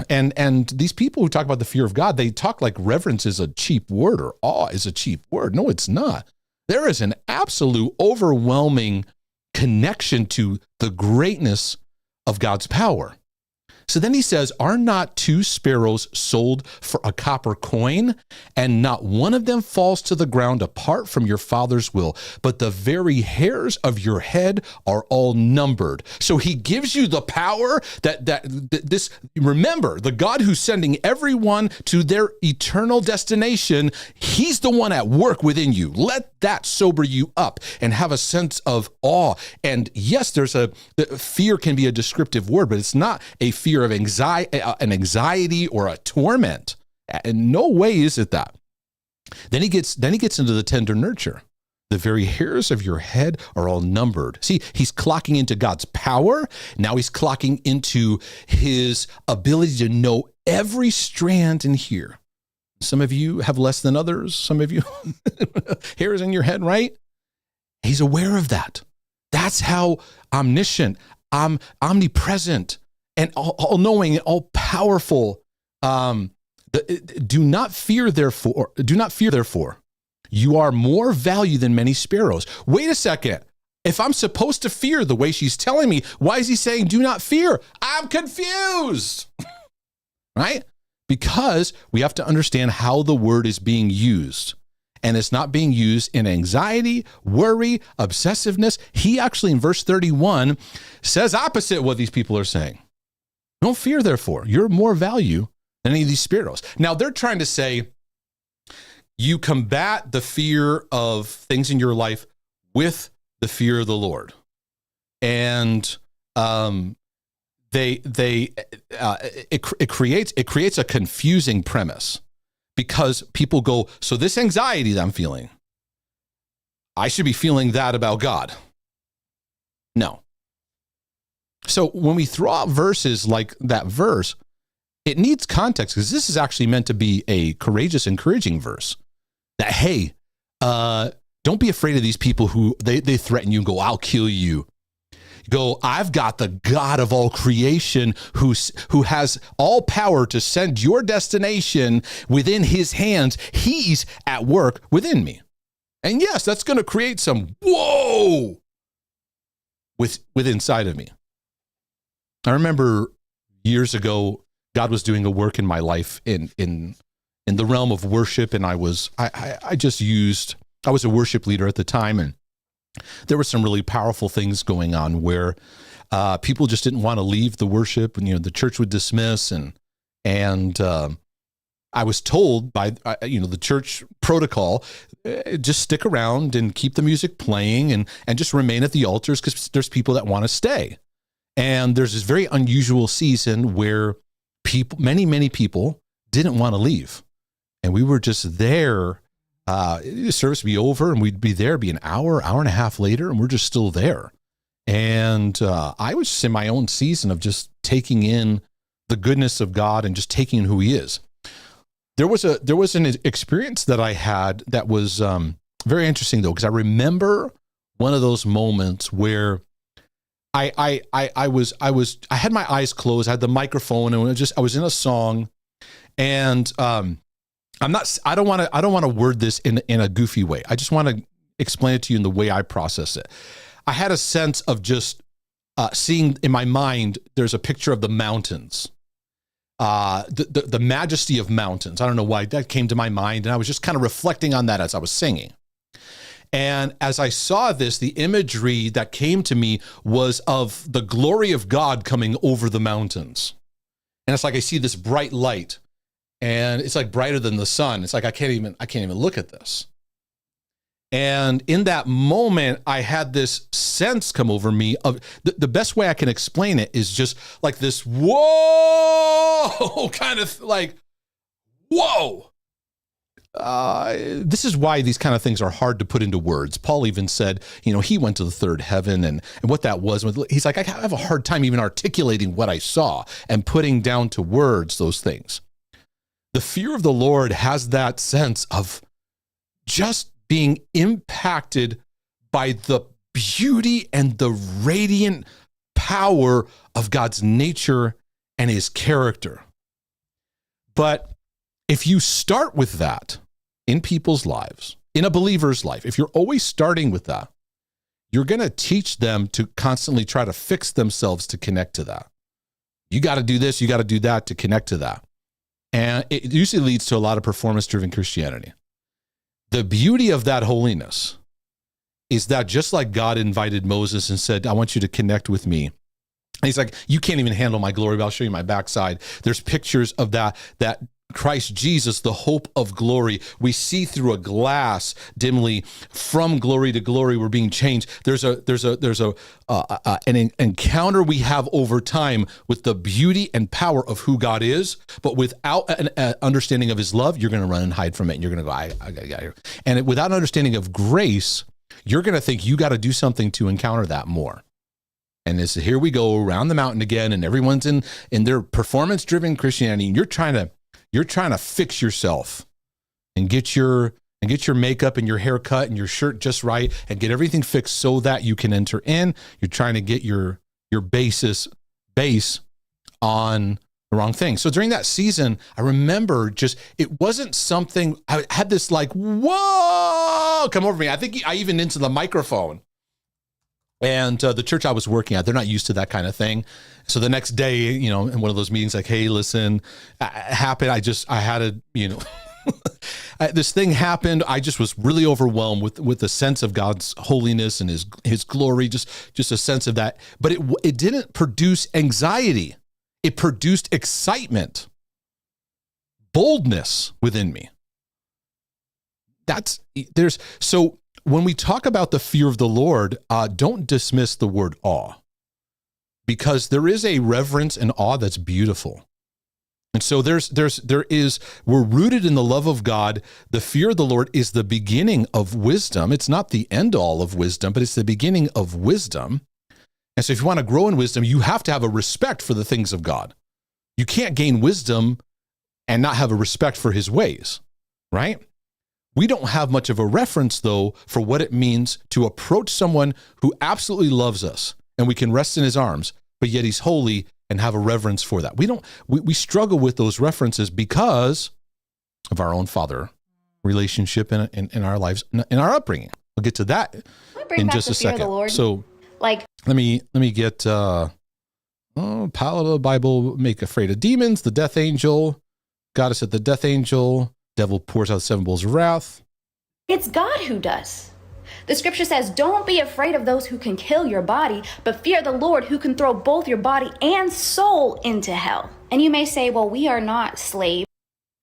and these people who talk about the fear of God, they talk like reverence is a cheap word or awe is a cheap word. No, it's not. There is an absolute overwhelming connection to the greatness of God's power. So then he says, are not 2 sparrows sold for a copper coin, and not one of them falls to the ground apart from your Father's will, but the very hairs of your head are all numbered. So he gives you the power that remember, the God who's sending everyone to their eternal destination, he's the one at work within you. Let that sober you up and have a sense of awe. And yes, fear can be a descriptive word, but it's not a fear of anxiety or a torment. In no way is it that. Then he gets into the tender nurture. The very hairs of your head are all numbered. See, he's clocking into God's power. Now he's clocking into his ability to know every strand in here. Some of you have less than others. Some of you hairs in your head, right? He's aware of that. That's how omniscient, omnipresent, and all-knowing and all-powerful. Do not fear, therefore. You are more value than many sparrows. Wait a second. If I'm supposed to fear the way she's telling me, why is he saying do not fear? I'm confused. Right? Because we have to understand how the word is being used. And it's not being used in anxiety, worry, obsessiveness. He actually, in verse 31, says opposite what these people are saying. Don't fear, therefore. You're more value than any of these sparrows. Now, they're trying to say you combat the fear of things in your life with the fear of the Lord. And it creates a confusing premise, because people go, so this anxiety that I'm feeling, I should be feeling that about God. No. So when we throw out verses like that verse, it needs context, because this is actually meant to be a courageous, encouraging verse. That, hey, don't be afraid of these people who they threaten you and go, I'll kill you. Go, I've got the God of all creation who has all power to send your destination within his hands. He's at work within me. And yes, that's going to create some whoa with inside of me. I remember years ago, God was doing a work in my life in the realm of worship, and I was a worship leader at the time, and there were some really powerful things going on where people just didn't want to leave the worship, and the church would dismiss, and I was told by the church protocol, just stick around and keep the music playing and just remain at the altars, because there's people that want to stay. And there's this very unusual season where many people didn't want to leave, and we were just there. The service would be over, and we'd be there, be an hour and a half later, and we're just still there. And I was just in my own season of just taking in the goodness of God and just taking in who he is. There was an experience that I had that was very interesting, though, because I remember one of those moments where I had my eyes closed, I had the microphone, and I was in a song, and I don't want to word this in a goofy way. I just want to explain it to you in the way I process it. I had a sense of just seeing in my mind, there's a picture of the mountains, the majesty of mountains. I don't know why that came to my mind, and I was just kind of reflecting on that as I was singing. And as I saw this, the imagery that came to me was of the glory of God coming over the mountains. And it's like I see this bright light, and it's like brighter than the sun. It's like I can't even look at this. And in that moment, I had this sense come over me of the best way I can explain it is just like this whoa kind of like whoa. This is why these kind of things are hard to put into words. Paul even said, he went to the third heaven, and what that was, he's like, I have a hard time even articulating what I saw and putting down to words those things. the fear of the Lord has that sense of just being impacted by the beauty and the radiant power of God's nature and his character. But if you start with that in people's lives, in a believer's life, if you're always starting with that, you're going to teach them to constantly try to fix themselves to connect to that. You got to do this, you got to do that to connect to that. And it usually leads to a lot of performance-driven Christianity. The beauty of that holiness is that just like God invited Moses and said, I want you to connect with me. And he's like, you can't even handle my glory, but I'll show you my backside. There's pictures of that Christ Jesus, the hope of glory. We see through a glass dimly from glory to glory. We're being changed. There's an encounter we have over time with the beauty and power of who God is, but without an understanding of his love, you're going to run and hide from it. And you're going to go, I got here. And without an understanding of grace, you're going to think you got to do something to encounter that more. And here we go around the mountain again, and everyone's in their performance-driven Christianity, and you're trying to fix yourself and get your makeup and your haircut and your shirt just right and get everything fixed so that you can enter in. You're trying to get your base on the wrong thing. So during that season, I remember it wasn't something, I had this like, whoa, come over me. I think I even into the microphone. And the church I was working at, they're not used to that kind of thing. So the next day, in one of those meetings, like, hey, listen, happened. I had a, this thing happened. I just was really overwhelmed with the sense of God's holiness and his glory, just a sense of that. But it didn't produce anxiety. It produced excitement, boldness within me. So when we talk about the fear of the Lord, don't dismiss the word awe, because there is a reverence and awe that's beautiful. And so we're rooted in the love of God. The fear of the Lord is the beginning of wisdom. It's not the end all of wisdom, but it's the beginning of wisdom. And so if you want to grow in wisdom, you have to have a respect for the things of God. You can't gain wisdom and not have a respect for his ways, right? We don't have much of a reference, though, for what it means to approach someone who absolutely loves us, and we can rest in his arms, but yet he's holy, and have a reverence for that. We struggle with those references because of our own father relationship in our lives, in our upbringing. We'll get to that in just a second. So let me get Pile of the Bible, make afraid of demons, the death angel, goddess at the death angel, devil pours out 7 bowls of wrath. It's God who does. The scripture says, don't be afraid of those who can kill your body, but fear the Lord who can throw both your body and soul into hell. And you may say, well, we are not slaves.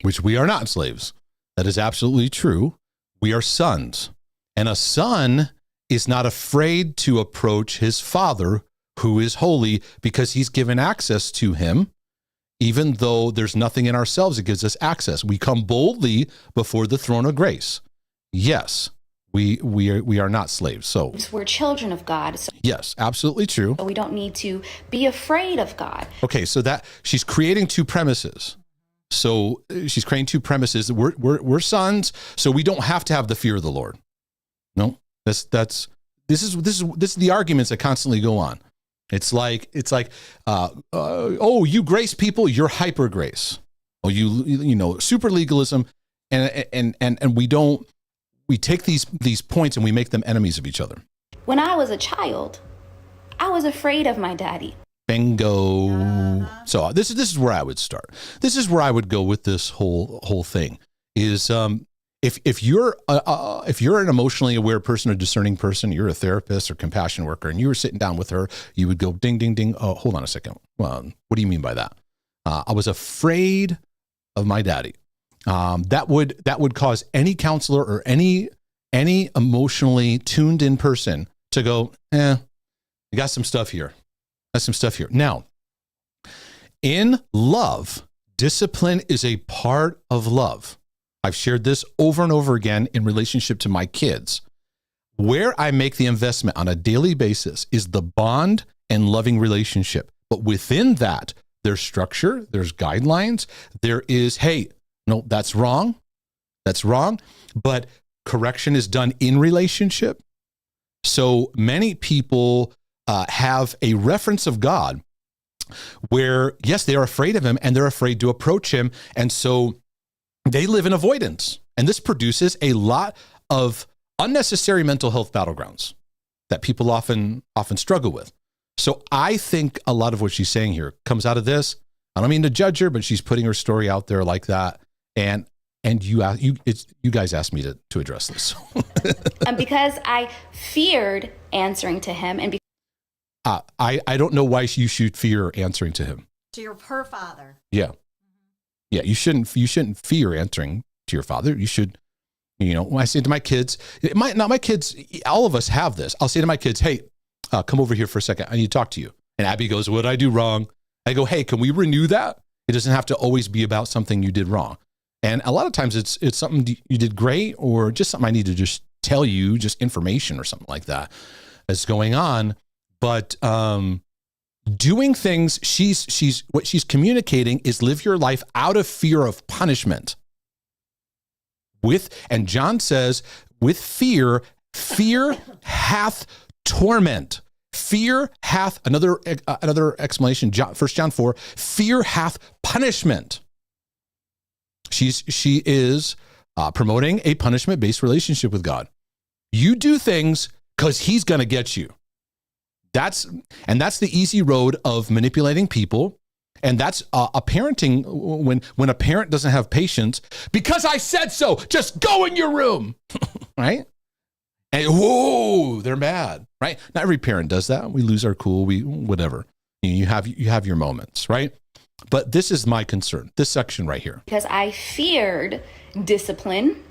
Which we are not slaves. That is absolutely true. We are sons. And a son is not afraid to approach his father, who is holy, because he's given access to him. Even though there's nothing in ourselves that gives us access. We come boldly before the throne of grace. Yes, we are not slaves. So we're children of God. So yes, absolutely true. we don't need to be afraid of God. Okay, so that she's creating two premises. So she's creating two premises. We're sons, so we don't have to have the fear of the Lord. No, this is the arguments that constantly go on. It's like, you grace people, you're hyper grace. Oh, you super legalism, and we take these points and we make them enemies of each other. When I was a child, I was afraid of my daddy. Bingo. So this is where I would start. This is where I would go with this whole thing. Is if you're an emotionally aware person, a discerning person, you're a therapist or compassion worker, and you were sitting down with her, you would go ding, ding, ding. Oh, hold on a second. Well, what do you mean by that? I was afraid of my daddy. That would cause any counselor or any emotionally tuned in person to go, you got some stuff here. That's some stuff here. Now, in love, discipline is a part of love. I've shared this over and over again in relationship to my kids. Where I make the investment on a daily basis is the bond and loving relationship. But within that, there's structure, there's guidelines, there is, hey, No, that's wrong. That's wrong. But correction is done in relationship. So many people have a reference of God where, yes, they are afraid of him and they're afraid to approach him. And so they live in avoidance. And this produces a lot of unnecessary mental health battlegrounds that people often struggle with. So I think a lot of what she's saying here comes out of this. I don't mean to judge her, but she's putting her story out there like that. And you guys asked me to address this. And because I feared answering to him, and I don't know why you should fear answering to him. To her father. Yeah. Yeah, you shouldn't fear answering to your father. You should, when I say to my kids, my kids, all of us have this. I'll say to my kids, hey, come over here for a second. I need to talk to you. And Abby goes, what did I do wrong? I go, hey, can we renew that? It doesn't have to always be about something you did wrong. And a lot of times it's something you did great, or just something I need to just tell you, just information or something like that is going on. But doing things, what she's communicating is live your life out of fear of punishment. And John says, with fear hath torment. Fear hath, another explanation, 1 John 4, fear hath punishment. She is promoting a punishment-based relationship with God. You do things because he's going to get you. That's the easy road of manipulating people. And that's a parenting, when a parent doesn't have patience, because I said so, just go in your room, right? And whoa, they're mad, right? Not every parent does that. We lose our cool, whatever. You have your moments, right? But this is my concern, this section right here. Because I feared discipline.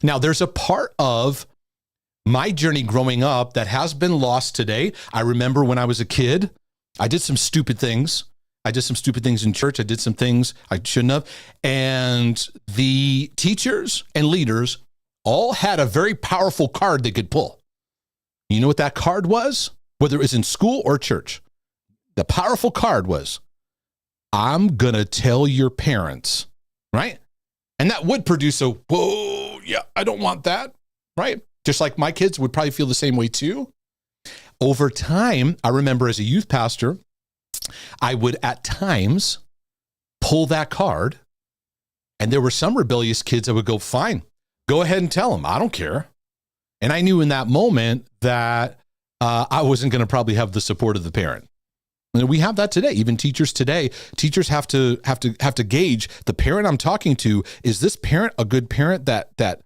Now, there's a part of my journey growing up that has been lost today. I remember when I was a kid, I did some stupid things. I did some stupid things in church. I did some things I shouldn't have. And the teachers and leaders all had a very powerful card they could pull. You know what that card was? Whether it was in school or church. The powerful card was, I'm going to tell your parents, right? And that would produce a, whoa, yeah, I don't want that, right? Just like my kids would probably feel the same way too. Over time, I remember as a youth pastor, I would at times pull that card, and there were some rebellious kids that would go, fine, go ahead and tell them, I don't care. And I knew in that moment that I wasn't going to probably have the support of the parent. And we have that today. Even teachers today, teachers have to gauge the parent I'm talking to. Is this parent a good parent that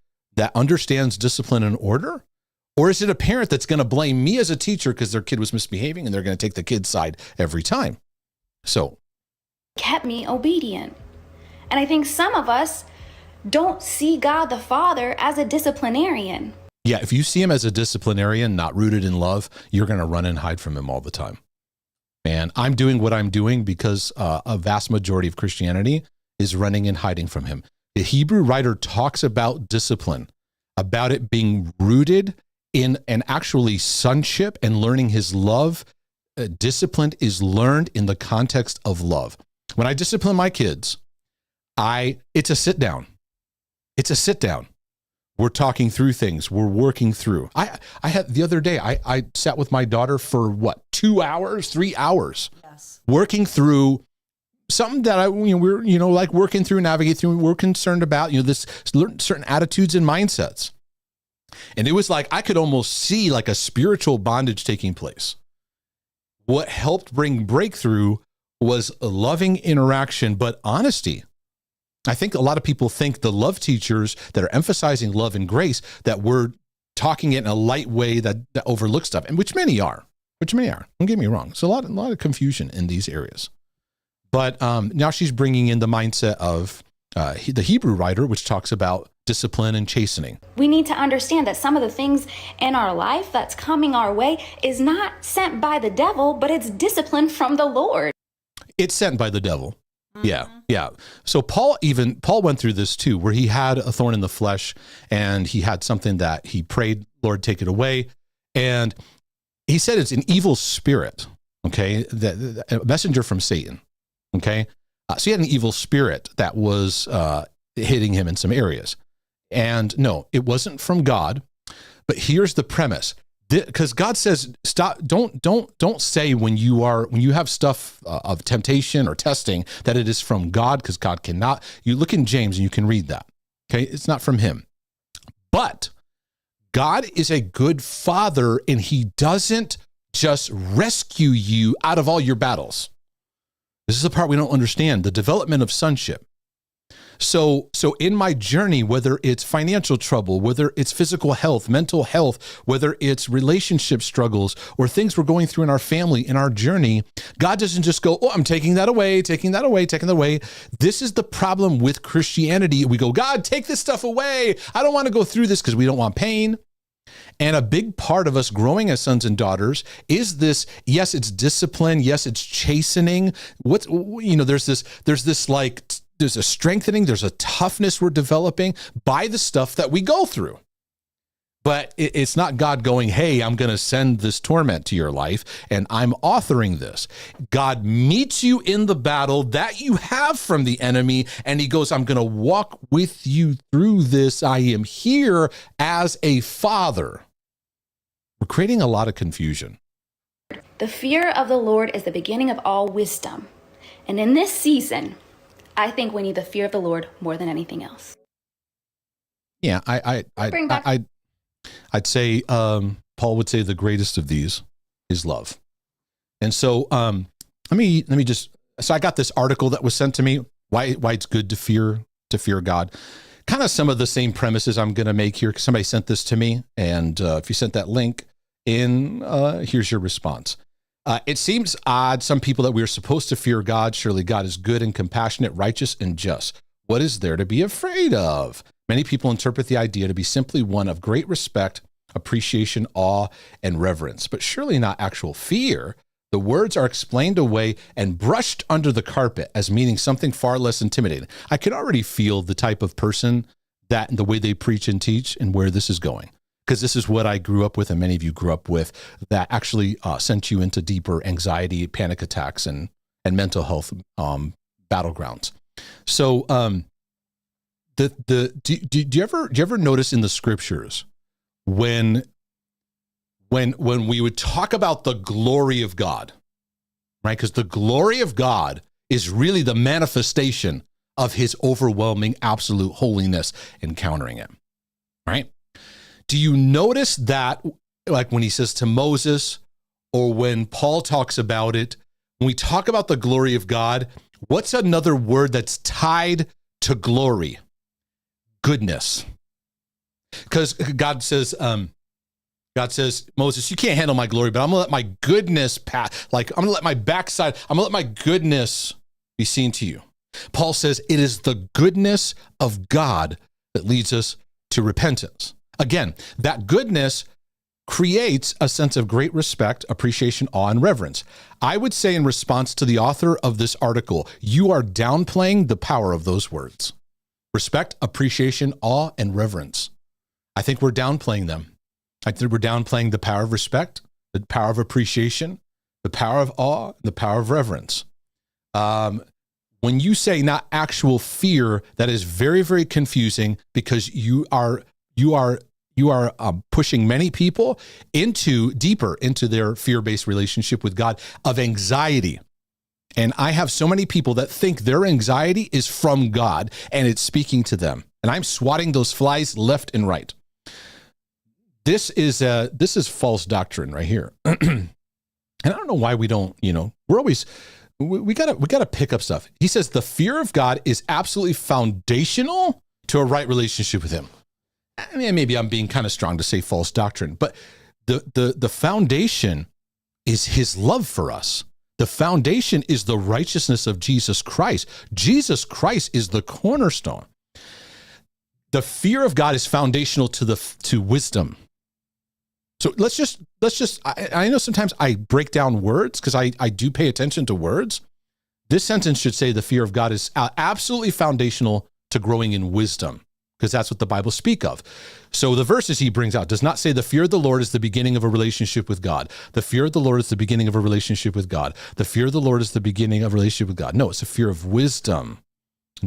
understands discipline and order? Or is it a parent that's going to blame me as a teacher because their kid was misbehaving and they're going to take the kid's side every time? So kept me obedient. And I think some of us don't see God the Father as a disciplinarian. Yeah, if you see him as a disciplinarian, not rooted in love, you're going to run and hide from him all the time. And I'm doing what I'm doing because a vast majority of Christianity is running and hiding from him. The Hebrew writer talks about discipline, about it being rooted in an actually sonship and learning his love. Discipline is learned in the context of love. When I discipline my kids, it's a sit down. It's a sit down. We're talking through things. We're working through. I had the other day, I sat with my daughter for 2 hours, 3 hours, yes, working through something that we're like working through, navigate through. We're concerned about, this certain attitudes and mindsets. And it was like, I could almost see like a spiritual bondage taking place. What helped bring breakthrough was a loving interaction, but honesty. I think a lot of people think the love teachers that are emphasizing love and grace, that we're talking it in a light way that overlooks stuff, and which many are. Don't get me wrong. There's a lot of confusion in these areas. But now she's bringing in the mindset of the Hebrew writer, which talks about discipline and chastening. We need to understand that some of the things in our life that's coming our way is not sent by the devil, but it's discipline from the Lord. It's sent by the devil. Mm-hmm. Yeah. So Paul went through this too, where he had a thorn in the flesh and he had something that he prayed, Lord, take it away. And he said it's an evil spirit, okay, a messenger from Satan, okay? So he had an evil spirit that was hitting him in some areas. And no, it wasn't from God. But here's the premise. Because God says, stop, don't say when you have stuff of temptation or testing that it is from God, because God cannot. You look in James and you can read that. Okay, it's not from him. But God is a good father, and he doesn't just rescue you out of all your battles. This is the part we don't understand, the development of sonship. So in my journey, whether it's financial trouble, whether it's physical health, mental health, whether it's relationship struggles or things we're going through in our family, in our journey, God doesn't just go, oh, I'm taking that away, taking that away, taking that away. This is the problem with Christianity. We go, God, take this stuff away. I don't want to go through this because we don't want pain. And a big part of us growing as sons and daughters is this, yes, it's discipline. Yes, it's chastening. There's a strengthening, there's a toughness we're developing by the stuff that we go through. But it's not God going, hey, I'm going to send this torment to your life and I'm authoring this. God meets you in the battle that you have from the enemy and he goes, I'm going to walk with you through this. I am here as a father. We're creating a lot of confusion. The fear of the Lord is the beginning of all wisdom. And in this season, I think we need the fear of the Lord more than anything else. Yeah, I'd say Paul would say the greatest of these is love. And so let me just, so I got this article that was sent to me, why it's good to fear God. Kind of some of the same premises I'm going to make here, because somebody sent this to me, and if you sent that link in, here's your response. It seems odd, some people, that we are supposed to fear God. Surely God is good and compassionate, righteous and just. What is there to be afraid of? Many people interpret the idea to be simply one of great respect, appreciation, awe, and reverence, but surely not actual fear. The words are explained away and brushed under the carpet as meaning something far less intimidating. I can already feel the type of person that, and the way they preach and teach, and where this is going. Because this is what I grew up with, and many of you grew up with, that actually sent you into deeper anxiety, panic attacks, and mental health battlegrounds. So, do you ever notice in the scriptures when we would talk about the glory of God, right? Because the glory of God is really the manifestation of his overwhelming absolute holiness, encountering it, right? Do you notice that, like when he says to Moses, or when Paul talks about it, when we talk about the glory of God, what's another word that's tied to glory? Goodness. Because God says, Moses, you can't handle my glory, but I'm going to let my goodness pass. Like, I'm going to let my backside, I'm going to let my goodness be seen to you. Paul says it is the goodness of God that leads us to repentance. Again, that goodness creates a sense of great respect, appreciation, awe, and reverence. I would say, in response to the author of this article, you are downplaying the power of those words. Respect, appreciation, awe, and reverence. I think we're downplaying them. I think we're downplaying the power of respect, the power of appreciation, the power of awe, the power of reverence. When you say not actual fear, that is very, very confusing, because you are pushing many people deeper into their fear-based relationship with God of anxiety. And I have so many people that think their anxiety is from God and it's speaking to them. And I'm swatting those flies left and right. This is false doctrine right here. And I don't know why we don't, we're always, we gotta pick up stuff. He says the fear of God is absolutely foundational to a right relationship with him. I mean, maybe I'm being kind of strong to say false doctrine, but the foundation is his love for us. The foundation is the righteousness of Jesus Christ. Jesus Christ is the cornerstone. The fear of God is foundational to wisdom. So let's just, I know sometimes I break down words because I do pay attention to words. This sentence should say the fear of God is absolutely foundational to growing in wisdom, because that's what the Bible speaks of. So the verses he brings out does not say the fear of the Lord is the beginning of a relationship with God. The fear of the Lord is the beginning of a relationship with God. The fear of the Lord is the beginning of a relationship with God. No, it's a fear of wisdom,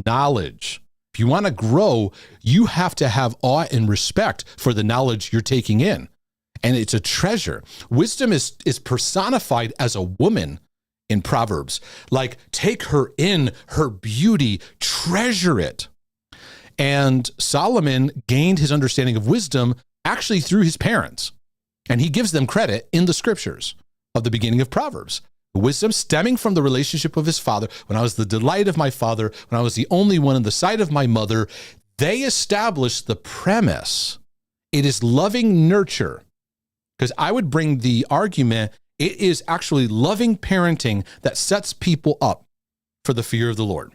knowledge. If you want to grow, you have to have awe and respect for the knowledge you're taking in. And it's a treasure. Wisdom is personified as a woman in Proverbs. Like, take her in, her beauty, treasure it. And Solomon gained his understanding of wisdom actually through his parents. And he gives them credit in the scriptures of the beginning of Proverbs. Wisdom stemming from the relationship of his father. When I was the delight of my father, when I was the only one in the sight of my mother, they established the premise. It is loving nurture. Because I would bring the argument, it is actually loving parenting that sets people up for the fear of the Lord.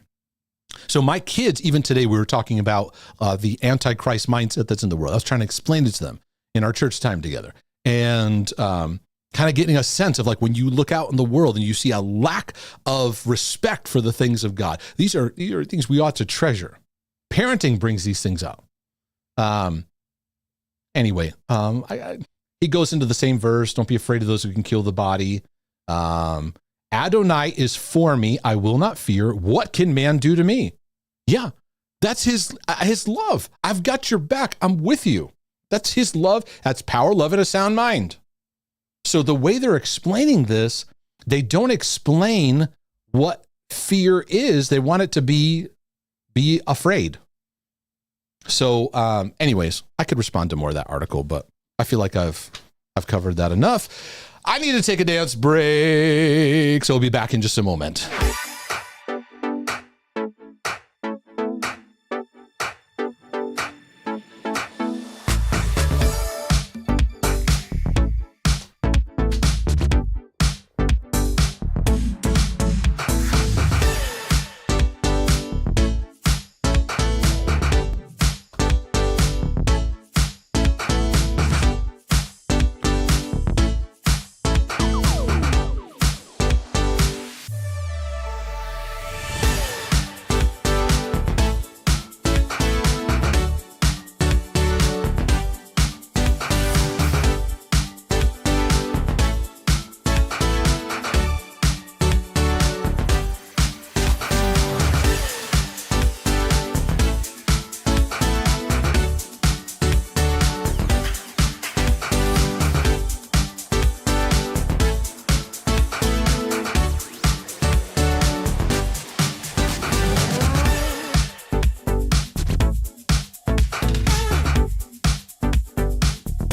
So my kids, even today, we were talking about the Antichrist mindset that's in the world. I was trying to explain it to them in our church time together. And kind of getting a sense of, like, when you look out in the world and you see a lack of respect for the things of God, these are things we ought to treasure. Parenting brings these things out. Anyway, he goes into the same verse. Don't be afraid of those who can kill the body. Adonai is for me. I will not fear. What can man do to me? Yeah, that's his love. I've got your back. I'm with you. That's his love. That's power, love, and a sound mind. So the way they're explaining this, they don't explain what fear is. They want it to be afraid. So anyways, I could respond to more of that article, but I feel like I've covered that enough. I need to take a dance break, so we'll be back in just a moment.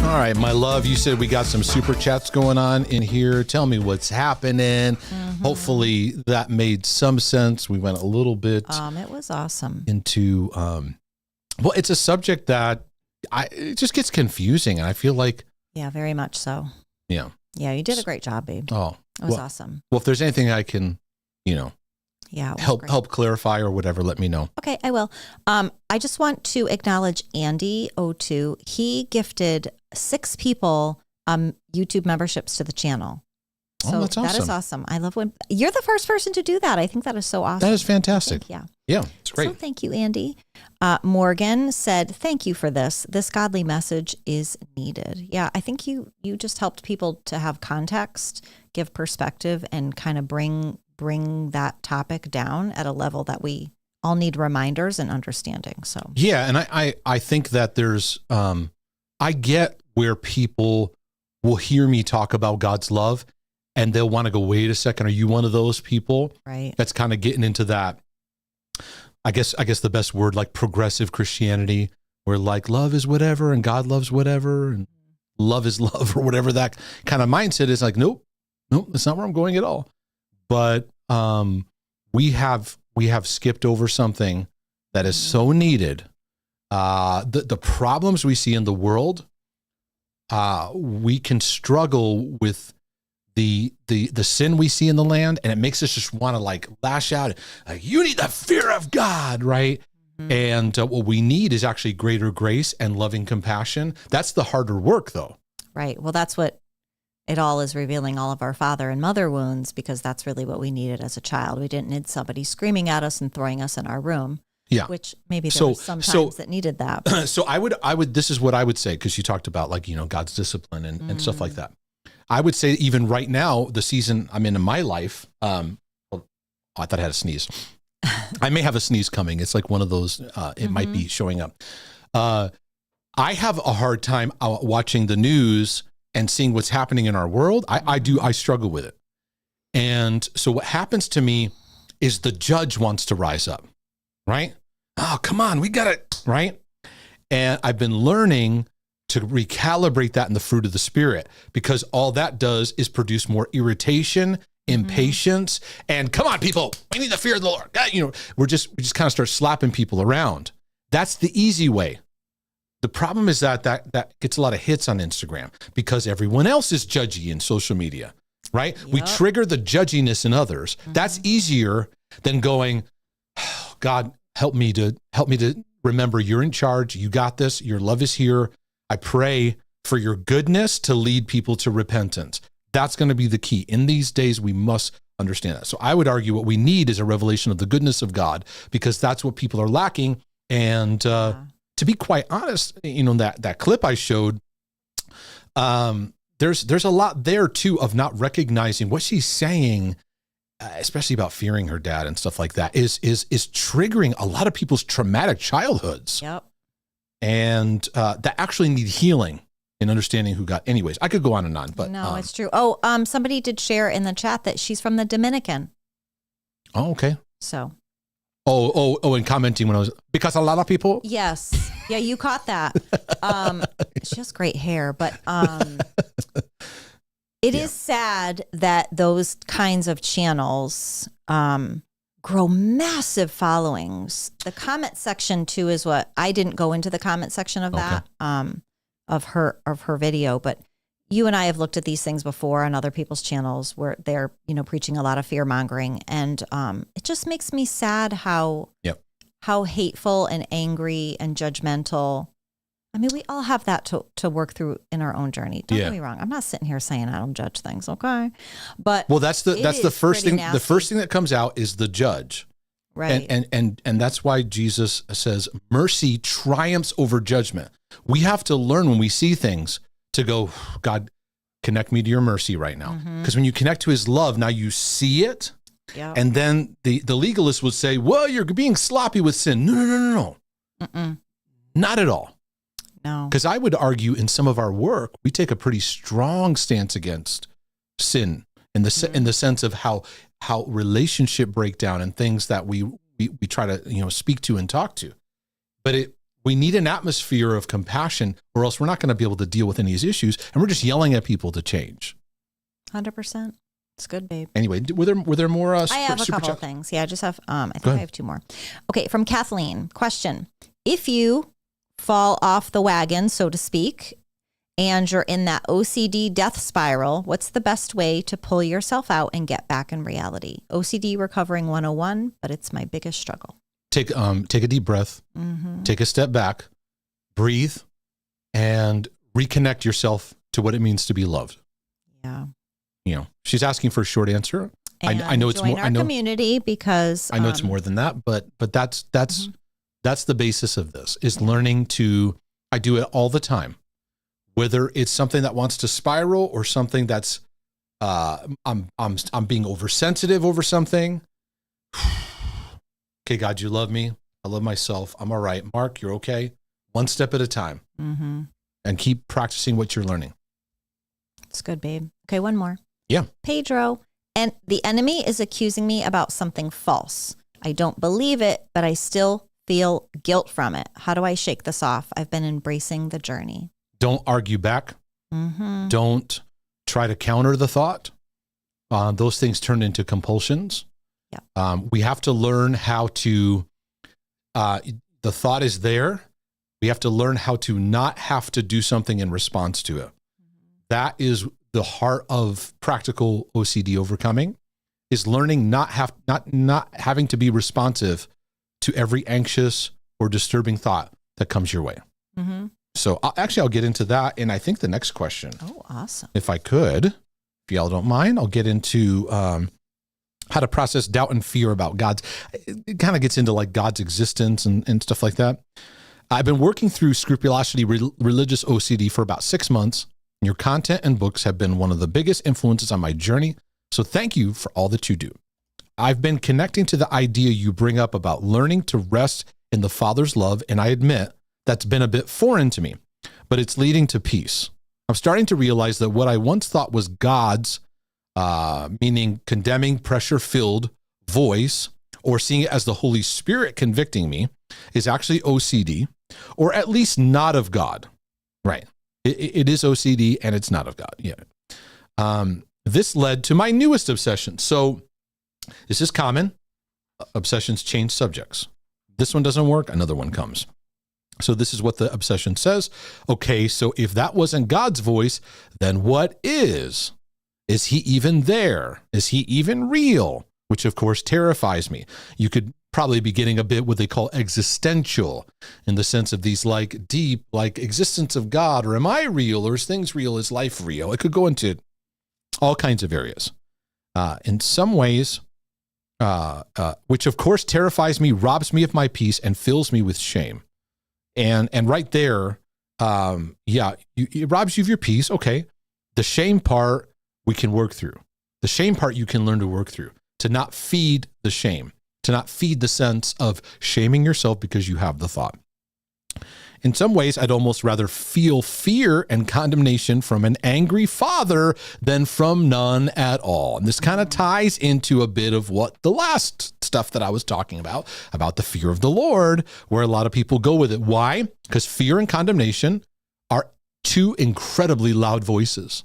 All right, my love, you said we got some super chats going on in here. Tell me what's happening. Mm-hmm. Hopefully that made some sense. We went a little bit. It was awesome. Into, well, it's a subject that it just gets confusing. And I feel like. Yeah, very much so. Yeah. Yeah, you did a great job, babe. Oh, it was awesome. Well, if there's anything I can, help clarify or whatever, let me know. Okay, I will. I just want to acknowledge Andy O2. He gifted 6 people YouTube memberships to the channel. So that's awesome. That is awesome. I love when you're the first person to do that. I think that is so awesome. That is fantastic. Yeah, it's great. So thank you, Andy. Morgan said, "Thank you for this. This godly message is needed." Yeah, I think you just helped people to have context, give perspective, and kind of bring that topic down at a level that we all need reminders and understanding. So yeah, and I think that there's I get where people will hear me talk about God's love and they'll want to go, wait a second, are you one of those people? Right. That's kind of getting into that, I guess the best word, like progressive Christianity, where like love is whatever and God loves whatever and love is love, or whatever that kind of mindset is. Like, nope, that's not where I'm going at all. But we have skipped over something that is so needed. The problems we see in the world, we can struggle with the sin we see in the land, and it makes us just want to like lash out. Like, you need the fear of God, right? Mm-hmm. And what we need is actually greater grace and loving compassion. That's the harder work, though. Right. Well, that's what it all is revealing, all of our father and mother wounds, because that's really what we needed as a child. We didn't need somebody screaming at us and throwing us in our room. Yeah. Which maybe there were some times that needed that. So I would, this is what I would say, because you talked about like, God's discipline and stuff like that. I would say even right now, the season I'm in my life, I thought I had a sneeze. I may have a sneeze coming. It's like one of those, it might be showing up. I have a hard time watching the news and seeing what's happening in our world. I struggle with it. And so what happens to me is the judge wants to rise up, right? Oh, come on, we got it, right? And I've been learning to recalibrate that in the fruit of the Spirit, because all that does is produce more irritation, impatience, and come on, people, we need the fear of the Lord. You know, we just kind of start slapping people around. That's the easy way. The problem is that gets a lot of hits on Instagram because everyone else is judgy in social media, right? Yep. We trigger the judginess in others. That's easier than going, oh, God, help me to remember you're in charge. You got this. Your love is here. I pray for your goodness to lead people to repentance. That's going to be the key. In these days, we must understand that. So I would argue what we need is a revelation of the goodness of God, because that's what people are lacking. And to be quite honest, you know, that clip I showed, there's a lot there too of not recognizing what she's saying, especially about fearing her dad and stuff like that, is triggering a lot of people's traumatic childhoods. Yep. And that actually need healing in understanding who God. Anyways, I could go on and on, but no, it's true. Oh, somebody did share in the chat that she's from the Dominican. Oh, okay. So. Oh, and commenting when I was, because a lot of people. Yes. Yeah, you caught that. She has great hair, but it is sad that those kinds of channels grow massive followings. The comment section too is what I didn't go into the comment section of that of her video, but you and I have looked at these things before on other people's channels where they're, you know, preaching a lot of fear mongering, and it just makes me sad how hateful and angry and judgmental. I mean, we all have that to work through in our own journey. Don't get me wrong. I'm not sitting here saying I don't judge things, okay? But that's the first thing. Nasty. The first thing that comes out is the judge, right? And that's why Jesus says mercy triumphs over judgment. We have to learn when we see things to go, God, connect me to your mercy right now. Because when you connect to his love, now you see it. Yep. And then the legalist would say, well, you're being sloppy with sin. No. Not at all. No. Because I would argue in some of our work, we take a pretty strong stance against sin in the sense of how relationship breakdown and things that we try to, you know, speak to and talk to. But we need an atmosphere of compassion, or else we're not going to be able to deal with any of these issues, and we're just yelling at people to change. 100%. It's good, babe. Anyway, were there more? I have a couple of things. Yeah, I just have. I think I have two more. Okay, from Kathleen. Question: if you fall off the wagon, so to speak, and you're in that OCD death spiral, what's the best way to pull yourself out and get back in reality? OCD recovering 101, but it's my biggest struggle. Take a deep breath, take a step back, breathe, and reconnect yourself to what it means to be loved. Yeah. You know, she's asking for a short answer. I know it's more. I know community because I know it's more than that, but that's the basis of this is learning to. I do it all the time, whether it's something that wants to spiral or something that's I'm being oversensitive over something. Okay, God, you love me. I love myself. I'm all right. Mark, you're okay. One step at a time. And keep practicing what you're learning. It's good, babe. Okay, one more. Yeah. Pedro, and the enemy is accusing me about something false. I don't believe it, but I still feel guilt from it. How do I shake this off? I've been embracing the journey. Don't argue back. Don't try to counter the thought. Those things turn into compulsions. Yeah. We have to learn how to, the thought is there. We have to learn how to not have to do something in response to it. That is the heart of practical OCD overcoming, is learning not having to be responsive to every anxious or disturbing thought that comes your way. So I'll get into that. And I think the next question. Oh, awesome. If I could, if y'all don't mind, I'll get into how to process doubt and fear about God's. It kind of gets into like God's existence and stuff like that. I've been working through scrupulosity, religious OCD for about 6 months. Your content and books have been one of the biggest influences on my journey. So thank you for all that you do. I've been connecting to the idea you bring up about learning to rest in the Father's love, and I admit that's been a bit foreign to me, but it's leading to peace. I'm starting to realize that what I once thought was God's, meaning condemning, pressure-filled voice, or seeing it as the Holy Spirit convicting me, is actually OCD, or at least not of God. Right. It is OCD, and it's not of God. Yeah. This led to my newest obsession. So this is common. Obsessions change subjects. This one doesn't work, another one comes. So this is what the obsession says. Okay, so if that wasn't God's voice, then what is? Is he even there? Is he even real? Which of course terrifies me. You could probably be getting a bit what they call existential, in the sense of these like deep, like existence of God, or am I real, or is things real, is life real? It could go into all kinds of areas. In some ways, which of course terrifies me, robs me of my peace, and fills me with shame. And right there, it robs you of your peace. Okay. The shame part we can work through. The shame part you can learn to work through, to not feed the shame, to not feed the sense of shaming yourself because you have the thought. In some ways, I'd almost rather feel fear and condemnation from an angry father than from none at all. And this kind of ties into a bit of what the last stuff that I was talking about the fear of the Lord, where a lot of people go with it. Why? Because fear and condemnation are two incredibly loud voices.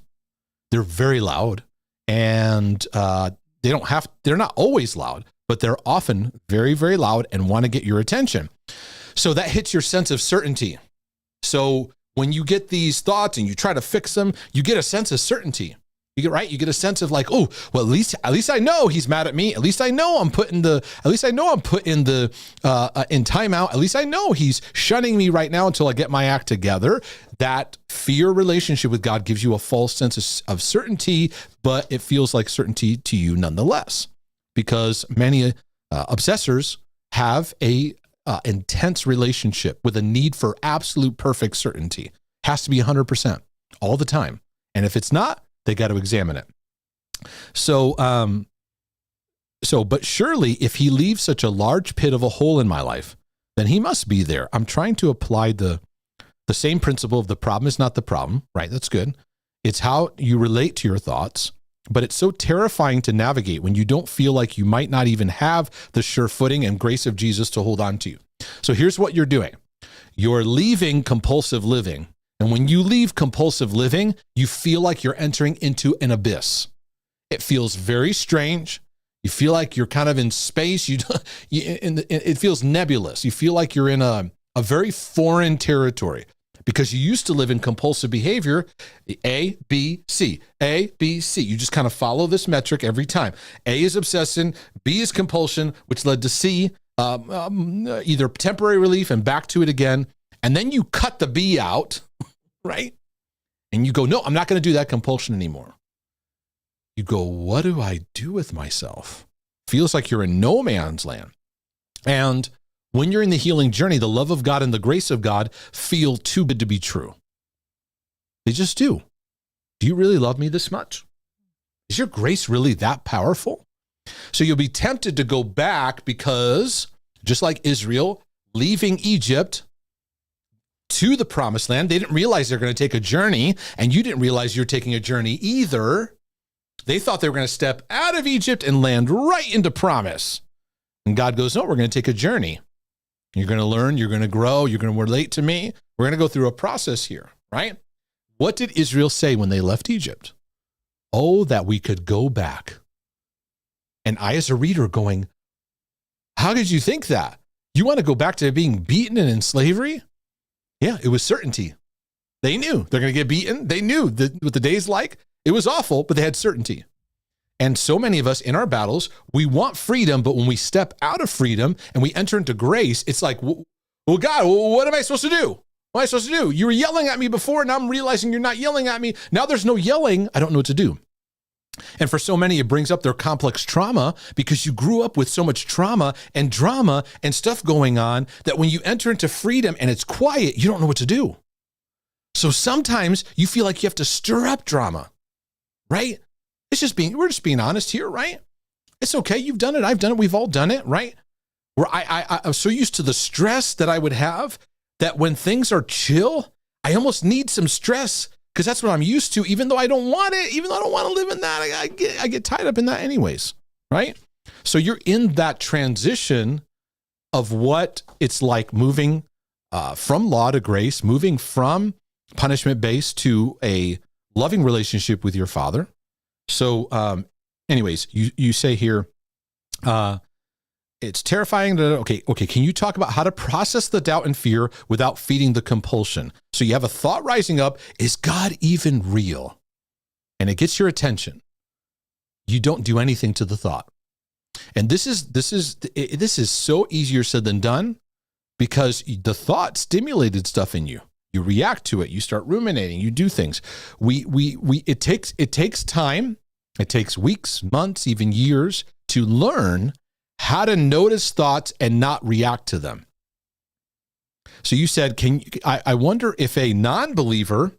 They're very loud, and they're not always loud, but they're often very, very loud and want to get your attention. So that hits your sense of certainty. So when you get these thoughts and you try to fix them, you get a sense of certainty. You get a sense of like, oh, well, at least I know he's mad at me. At least I know I'm put in the in timeout. At least I know he's shunning me right now until I get my act together. That fear relationship with God gives you a false sense of certainty, but it feels like certainty to you nonetheless, because many obsessors have a intense relationship with a need for absolute perfect certainty. Has to be 100% all the time. And if it's not, they got to examine it. But surely if he leaves such a large pit of a hole in my life, then he must be there. I'm trying to apply the same principle of the problem is not the problem, right? That's good. It's how you relate to your thoughts. But it's so terrifying to navigate when you don't feel like you might not even have the sure footing and grace of Jesus to hold on to you. So here's what you're doing. You're leaving compulsive living. And when you leave compulsive living, you feel like you're entering into an abyss. It feels very strange. You feel like you're kind of in space. It feels nebulous. You feel like you're in a very foreign territory, because you used to live in compulsive behavior, A, B, C, A, B, C. You just kind of follow this metric every time. A is obsession, B is compulsion, which led to C, either temporary relief and back to it again. And then you cut the B out, right? And you go, no, I'm not going to do that compulsion anymore. You go, what do I do with myself? Feels like you're in no man's land. And when you're in the healing journey, the love of God and the grace of God feel too good to be true. They just do. Do you really love me this much? Is your grace really that powerful? So you'll be tempted to go back because, just like Israel, leaving Egypt to the promised land, they didn't realize they're going to take a journey, and you didn't realize you're taking a journey either. They thought they were going to step out of Egypt and land right into promise. And God goes, no, we're going to take a journey. You're going to learn, you're going to grow, you're going to relate to me. We're going to go through a process here, right? What did Israel say when they left Egypt? Oh, that we could go back. And I, as a reader, going, how did you think that? You want to go back to being beaten and in slavery? Yeah, it was certainty. They knew they're going to get beaten. They knew what the day's like. It was awful, but they had certainty. And so many of us in our battles, we want freedom, but when we step out of freedom and we enter into grace, it's like, well, God, what am I supposed to do? What am I supposed to do? You were yelling at me before, and now I'm realizing you're not yelling at me. Now there's no yelling. I don't know what to do. And for so many, it brings up their complex trauma, because you grew up with so much trauma and drama and stuff going on that when you enter into freedom and it's quiet, you don't know what to do. So sometimes you feel like you have to stir up drama, right? We're just being honest here, right? It's okay. You've done it. I've done it. We've all done it, right? Where I'm so used to the stress that I would have that when things are chill, I almost need some stress because that's what I'm used to, even though I don't want it, even though I don't want to live in that. I get tied up in that anyways, right? So you're in that transition of what it's like moving from law to grace, moving from punishment-based to a loving relationship with your Father. So anyways, you say here, it's terrifying. Okay. Can you talk about how to process the doubt and fear without feeding the compulsion? So you have a thought rising up, is God even real? And it gets your attention. You don't do anything to the thought. And this is so easier said than done because the thought stimulated stuff in you. You react to it. You start ruminating. You do things. It takes time. It takes weeks, months, even years to learn how to notice thoughts and not react to them. So you said, I wonder if a non-believer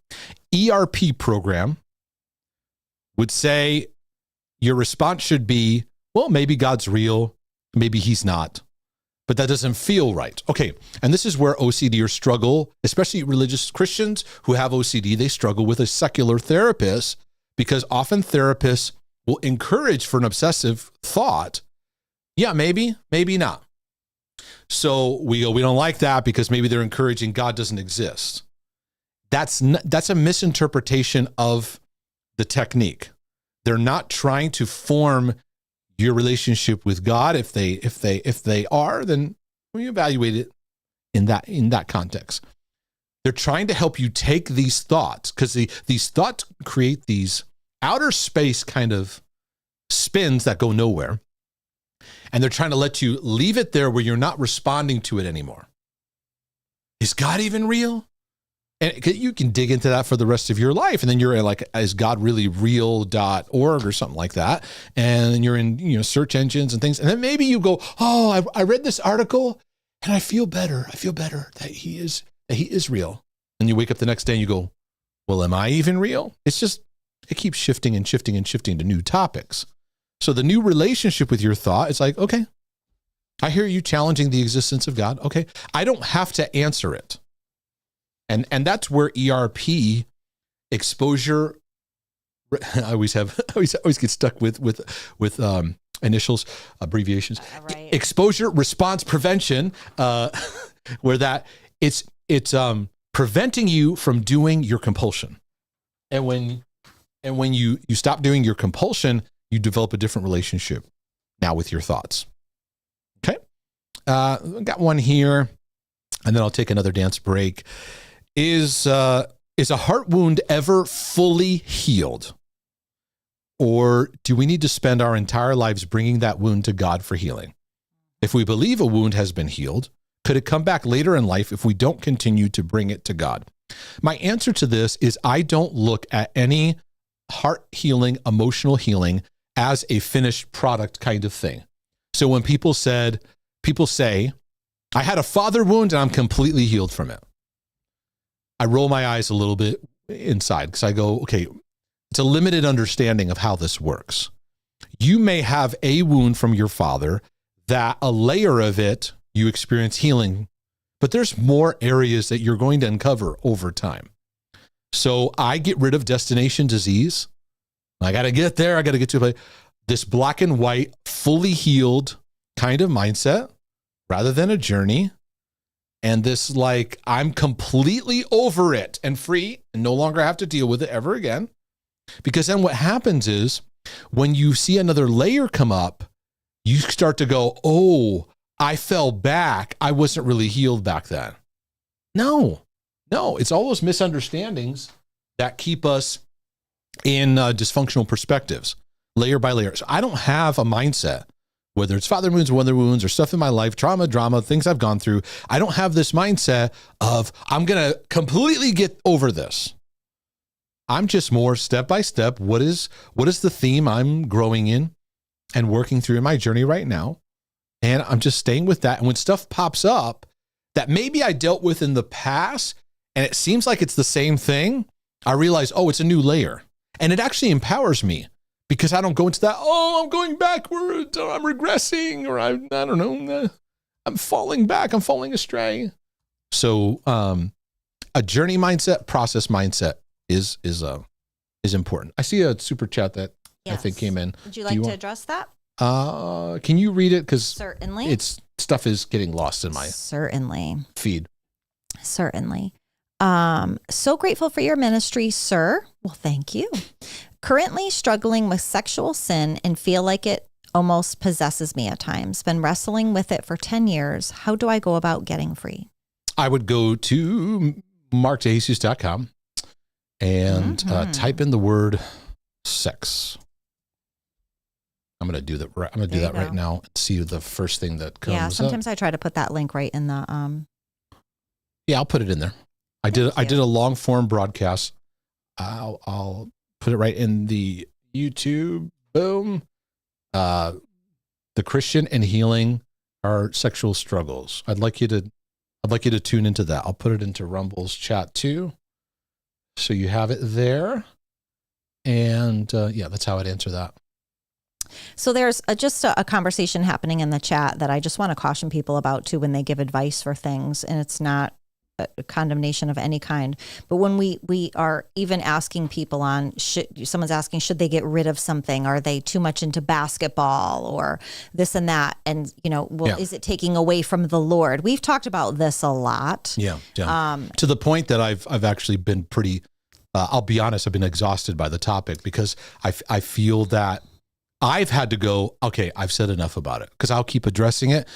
ERP program would say your response should be, well, maybe God's real, maybe he's not, but that doesn't feel right. Okay, and this is where OCDers struggle, especially religious Christians who have OCD, they struggle with a secular therapist because often therapists will encourage for an obsessive thought, yeah, maybe not. So we don't like that because maybe they're encouraging God doesn't exist. That's a misinterpretation of the technique. They're not trying to form your relationship with God. If they are, then we evaluate it in that context. They're trying to help you take these thoughts because these thoughts create these outer space kind of spins that go nowhere. And they're trying to let you leave it there where you're not responding to it anymore. Is God even real? And you can dig into that for the rest of your life. And then you're like, is God really real.org or something like that? And then you're in search engines and things. And then maybe you go, oh, I read this article and I feel better. I feel better that he is real. And you wake up the next day and you go, well, am I even real? It's just, it keeps shifting and shifting and shifting to new topics. So the new relationship with your thought is like, okay, I hear you challenging the existence of God. Okay, I don't have to answer it. And that's where ERP exposure. I always get stuck with initials, abbreviations. Right. Exposure response prevention, where that it's preventing you from doing your compulsion. And when you stop doing your compulsion, you develop a different relationship now with your thoughts. Okay. Got one here, and then I'll take another dance break. Is a heart wound ever fully healed? Or do we need to spend our entire lives bringing that wound to God for healing? If we believe a wound has been healed, could it come back later in life if we don't continue to bring it to God? My answer to this is I don't look at any heart healing, emotional healing as a finished product kind of thing. So when people say, I had a father wound and I'm completely healed from it, I roll my eyes a little bit inside because I go, okay, it's a limited understanding of how this works. You may have a wound from your father that a layer of it, you experience healing, but there's more areas that you're going to uncover over time. So I get rid of destination disease. I got to get there. I got to get to this black and white, fully healed kind of mindset rather than a journey. And this like, I'm completely over it and free and no longer have to deal with it ever again. Because then what happens is when you see another layer come up, you start to go, oh, I fell back. I wasn't really healed back then. No, it's all those misunderstandings that keep us in dysfunctional perspectives, layer by layer. So I don't have a mindset, whether it's father wounds or mother wounds or stuff in my life, trauma, drama, things I've gone through. I don't have this mindset of I'm going to completely get over this. I'm just more step by step. What is the theme I'm growing in and working through in my journey right now? And I'm just staying with that. And when stuff pops up that maybe I dealt with in the past and it seems like it's the same thing, I realize, oh, it's a new layer. And it actually empowers me because I don't go into that, oh, I'm going backwards, or I'm regressing, or I don't know, I'm falling back, I'm falling astray. So a journey mindset, process mindset is important. I see a super chat that I think came in. Would you like to address that? Can you read it? Because certainly, stuff is getting lost in my feed. Certainly. So grateful for your ministry, sir. Well, thank you. Currently struggling with sexual sin and feel like it almost possesses me at times. Been wrestling with it for 10 years. How do I go about getting free? I would go to markdejesus.com and type in the word sex. I'm going to do that. I'm going to do that right now and see the first thing that comes up. Yeah, sometimes I try to put that link right in the Yeah, I'll put it in there. I did a long form broadcast. I'll put it right in the YouTube. Boom. The Christian and healing our sexual struggles. I'd like you to tune into that. I'll put it into Rumble's chat too. So you have it there. And that's how I'd answer that. So there's just a conversation happening in the chat that I just want to caution people about too when they give advice for things, and it's not a condemnation of any kind. But when we are even asking people someone's asking, should they get rid of something? Are they too much into basketball or this and that? And, is it taking away from the Lord? We've talked about this a lot. Yeah. To the point that I've actually been pretty, I'll be honest, I've been exhausted by the topic because I feel that I've had to go, okay, I've said enough about it, because I'll keep addressing it.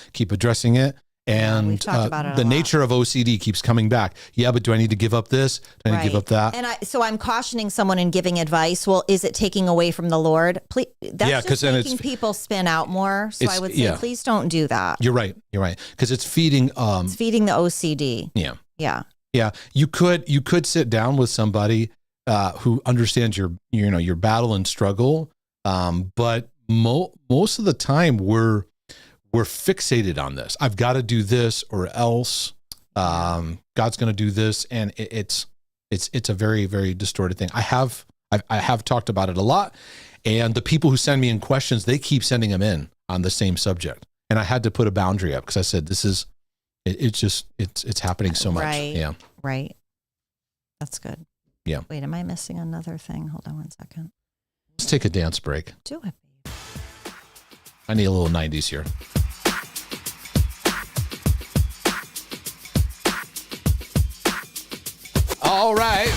And the nature of OCD keeps coming back. Yeah, but do I need to give up this? Do I need to give up that? And so I'm cautioning someone in giving advice. Well, is it taking away from the Lord? Please, that's just making people spin out more. So I would say, please don't do that. You're right. Because it's feeding. It's feeding the OCD. Yeah. You could sit down with somebody who understands your battle and struggle. But most of the time we're fixated on this. I've got to do this or else God's going to do this. And it's a very, very distorted thing. I have talked about it a lot, and the people who send me in questions, they keep sending them in on the same subject. And I had to put a boundary up because I said, it's happening so much. Right. Yeah. Right. That's good. Yeah. Wait, am I missing another thing? Hold on one second. Let's take a dance break. Do it. I need a little 90s here. All right.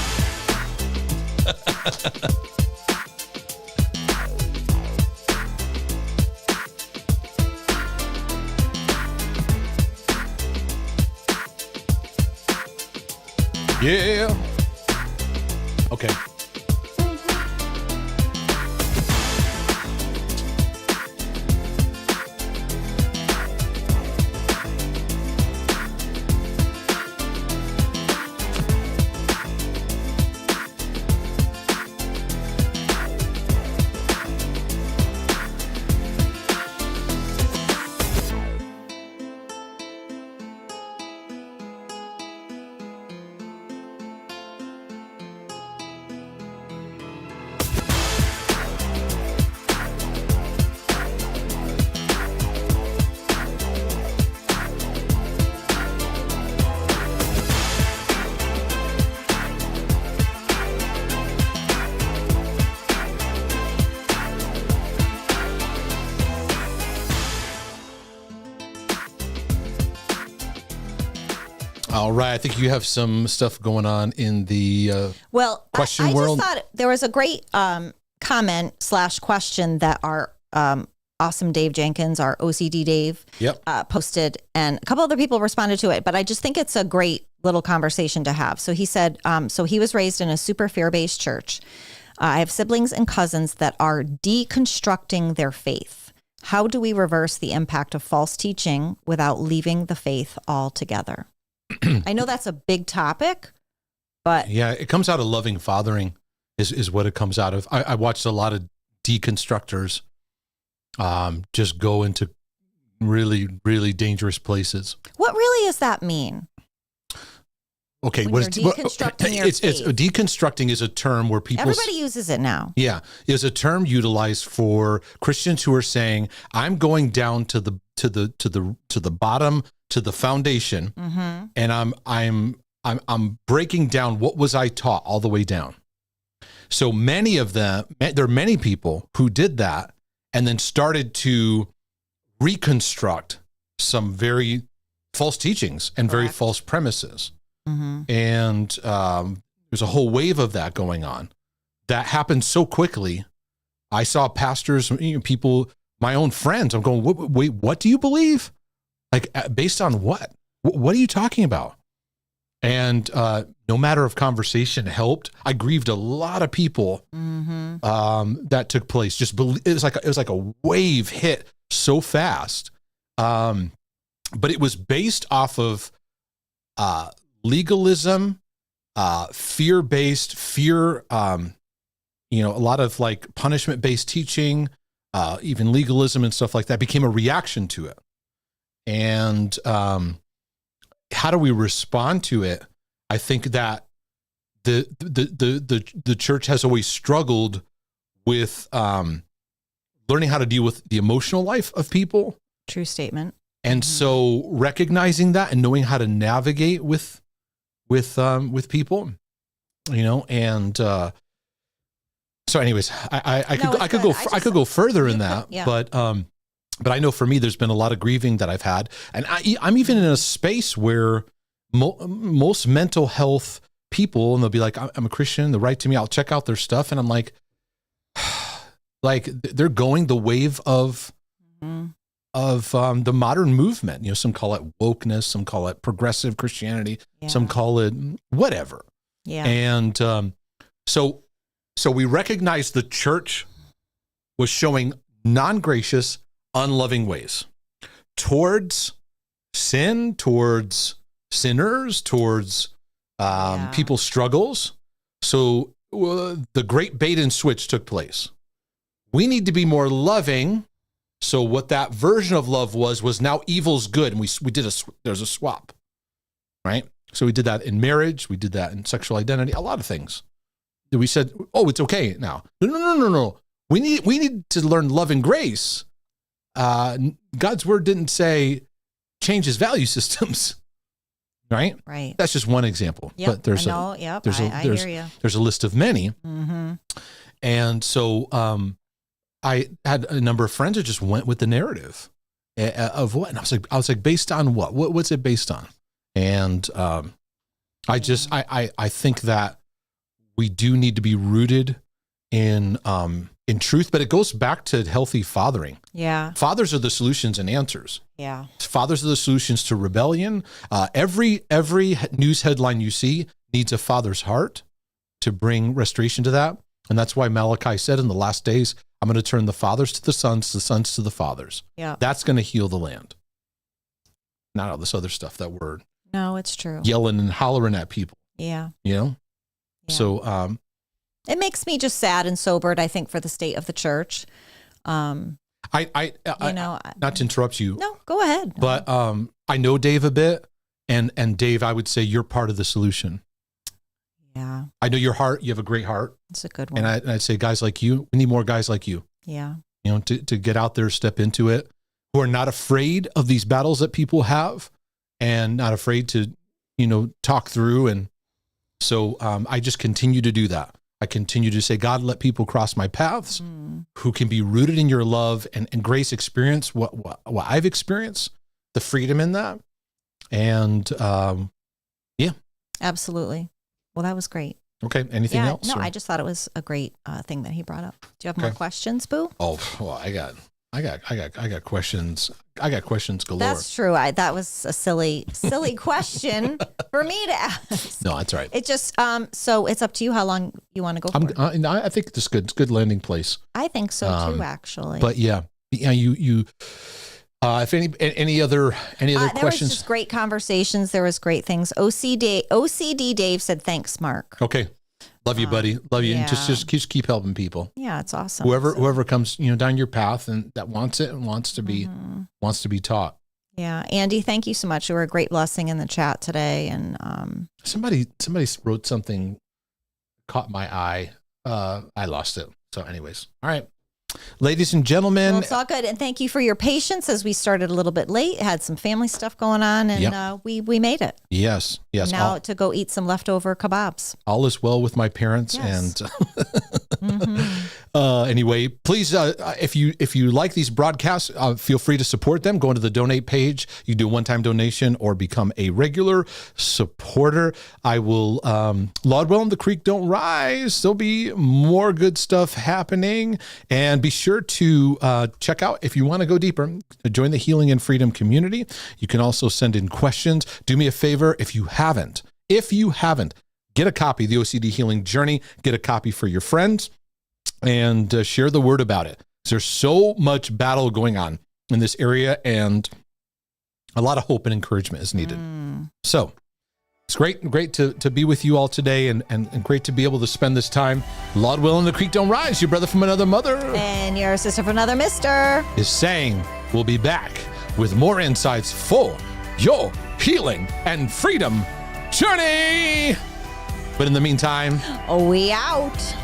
Yeah. Okay. All right. I think you have some stuff going on in the question world. I just thought there was a great comment/question that our awesome Dave Jenkins, our OCD Dave, posted, and a couple other people responded to it. But I just think it's a great little conversation to have. So he said, so he was raised in a super fear-based church. I have siblings and cousins that are deconstructing their faith. How do we reverse the impact of false teaching without leaving the faith altogether? I know that's a big topic, but yeah, it comes out of loving fathering is what it comes out of. I watched a lot of deconstructors just go into really, really dangerous places. What really does that mean? okay, When you're deconstructing your it's faith. deconstructing is a term where people Everybody uses it now. Yeah, is a term utilized for Christians who are saying, I'm going down to the bottom, to the foundation, and I'm breaking down what was I taught all the way down. So many of them, there are many people who did that and then started to reconstruct some very false teachings and very false premises. And there's a whole wave of that going on. That happened so quickly. I saw pastors, people, my own friends, I'm going, wait, what do you believe? Like, based on what? What are you talking about? And no matter of conversation helped. I grieved a lot of people that took place. It was like a wave hit so fast. But it was based off of legalism, fear-based, a lot of like punishment-based teaching, even legalism and stuff like that became a reaction to it. And how do we respond to it? I think that the church has always struggled with learning how to deal with the emotional life of people. True statement. And so recognizing that and knowing how to navigate with people, and so anyways, I could go further in that, but I know for me, there's been a lot of grieving that I've had, and I'm even in a space where most mental health people, and they'll be like, I'm a Christian, they'll write to me, I'll check out their stuff, and I'm like they're going the wave of the modern movement. Some call it wokeness, some call it progressive Christianity, some call it whatever. Yeah. And so we recognize the church was showing non-gracious, unloving ways towards sin, towards sinners, towards people's struggles. So the great bait and switch took place. We need to be more loving. So what that version of love was now evil's good. And there's a swap, right? So we did that in marriage. We did that in sexual identity, a lot of things. We said, oh, it's okay now. No. We need to learn love and grace. God's word didn't say change his value systems, right? Right. That's just one example. Yep, but there's I hear you. There's a list of many. And so I had a number of friends that just went with the narrative of what, and I was like, based on what? What's it based on? And I think that we do need to be rooted in truth, but it goes back to healthy fathering. Yeah. Fathers are the solutions and answers. Yeah. Fathers are the solutions to rebellion. Every news headline you see needs a father's heart to bring restoration to that. And that's why Malachi said in the last days, I'm going to turn the fathers to the sons to the fathers. Yeah. That's going to heal the land. Not all this other stuff that we're it's true. Yelling and hollering at people. Yeah. Yeah. So it makes me just sad and sobered, I think, for the state of the church. Not to interrupt you. No, go ahead. But I know Dave a bit, and Dave, I would say you're part of the solution. Yeah. I know your heart. You have a great heart. It's a good one. And I'd say guys like you, we need more guys like you. Yeah. To get out there, step into it, who are not afraid of these battles that people have and not afraid to, talk through. And so I just continue to do that. I continue to say, God, let people cross my paths who can be rooted in your love and grace, experience what I've experienced, the freedom in that. And yeah. Absolutely. Well, that was great. Okay. Anything else? No, I just thought it was a great thing that he brought up. Do you have more questions, Boo? Oh, well, I got questions. I got questions galore. That's true. That was a silly question for me to ask. No, that's right. It just so it's up to you how long you want to go for. I think it's good. It's a good landing place. I think so too, actually. But yeah, you. If any other questions? There was just great conversations. There was great things. OCD Dave said, "Thanks, Mark." Okay, love you, buddy. Love you. Yeah. Just keep helping people. Yeah, it's awesome. Whoever comes down your path and that wants it and wants to be taught. Yeah. Andy, thank you so much. You were a great blessing in the chat today. And somebody wrote something, caught my eye. I lost it. So anyways, all right. Ladies and gentlemen. Well, it's all good. And thank you for your patience as we started a little bit late, had some family stuff going on, and we made it. Yes. Now to go eat some leftover kebabs. All is well with my parents. Yes. And anyway, please, if you like these broadcasts, feel free to support them. Go into the donate page. You do a one-time donation or become a regular supporter. I will, Laud Well and the Creek Don't Rise. There'll be more good stuff happening. And be sure to check out, if you want to go deeper, join the Healing and Freedom community. You can also send in questions. Do me a favor, if you haven't, get a copy of the OCD Healing Journey, get a copy for your friends, and share the word about it. There's so much battle going on in this area, and a lot of hope and encouragement is needed. So it's great to be with you all today, and great to be able to spend this time. Laud Will and the Creek Don't Rise, your brother from another mother. And your sister from another mister. Is saying we'll be back with more insights for your healing and freedom journey. But in the meantime, we out.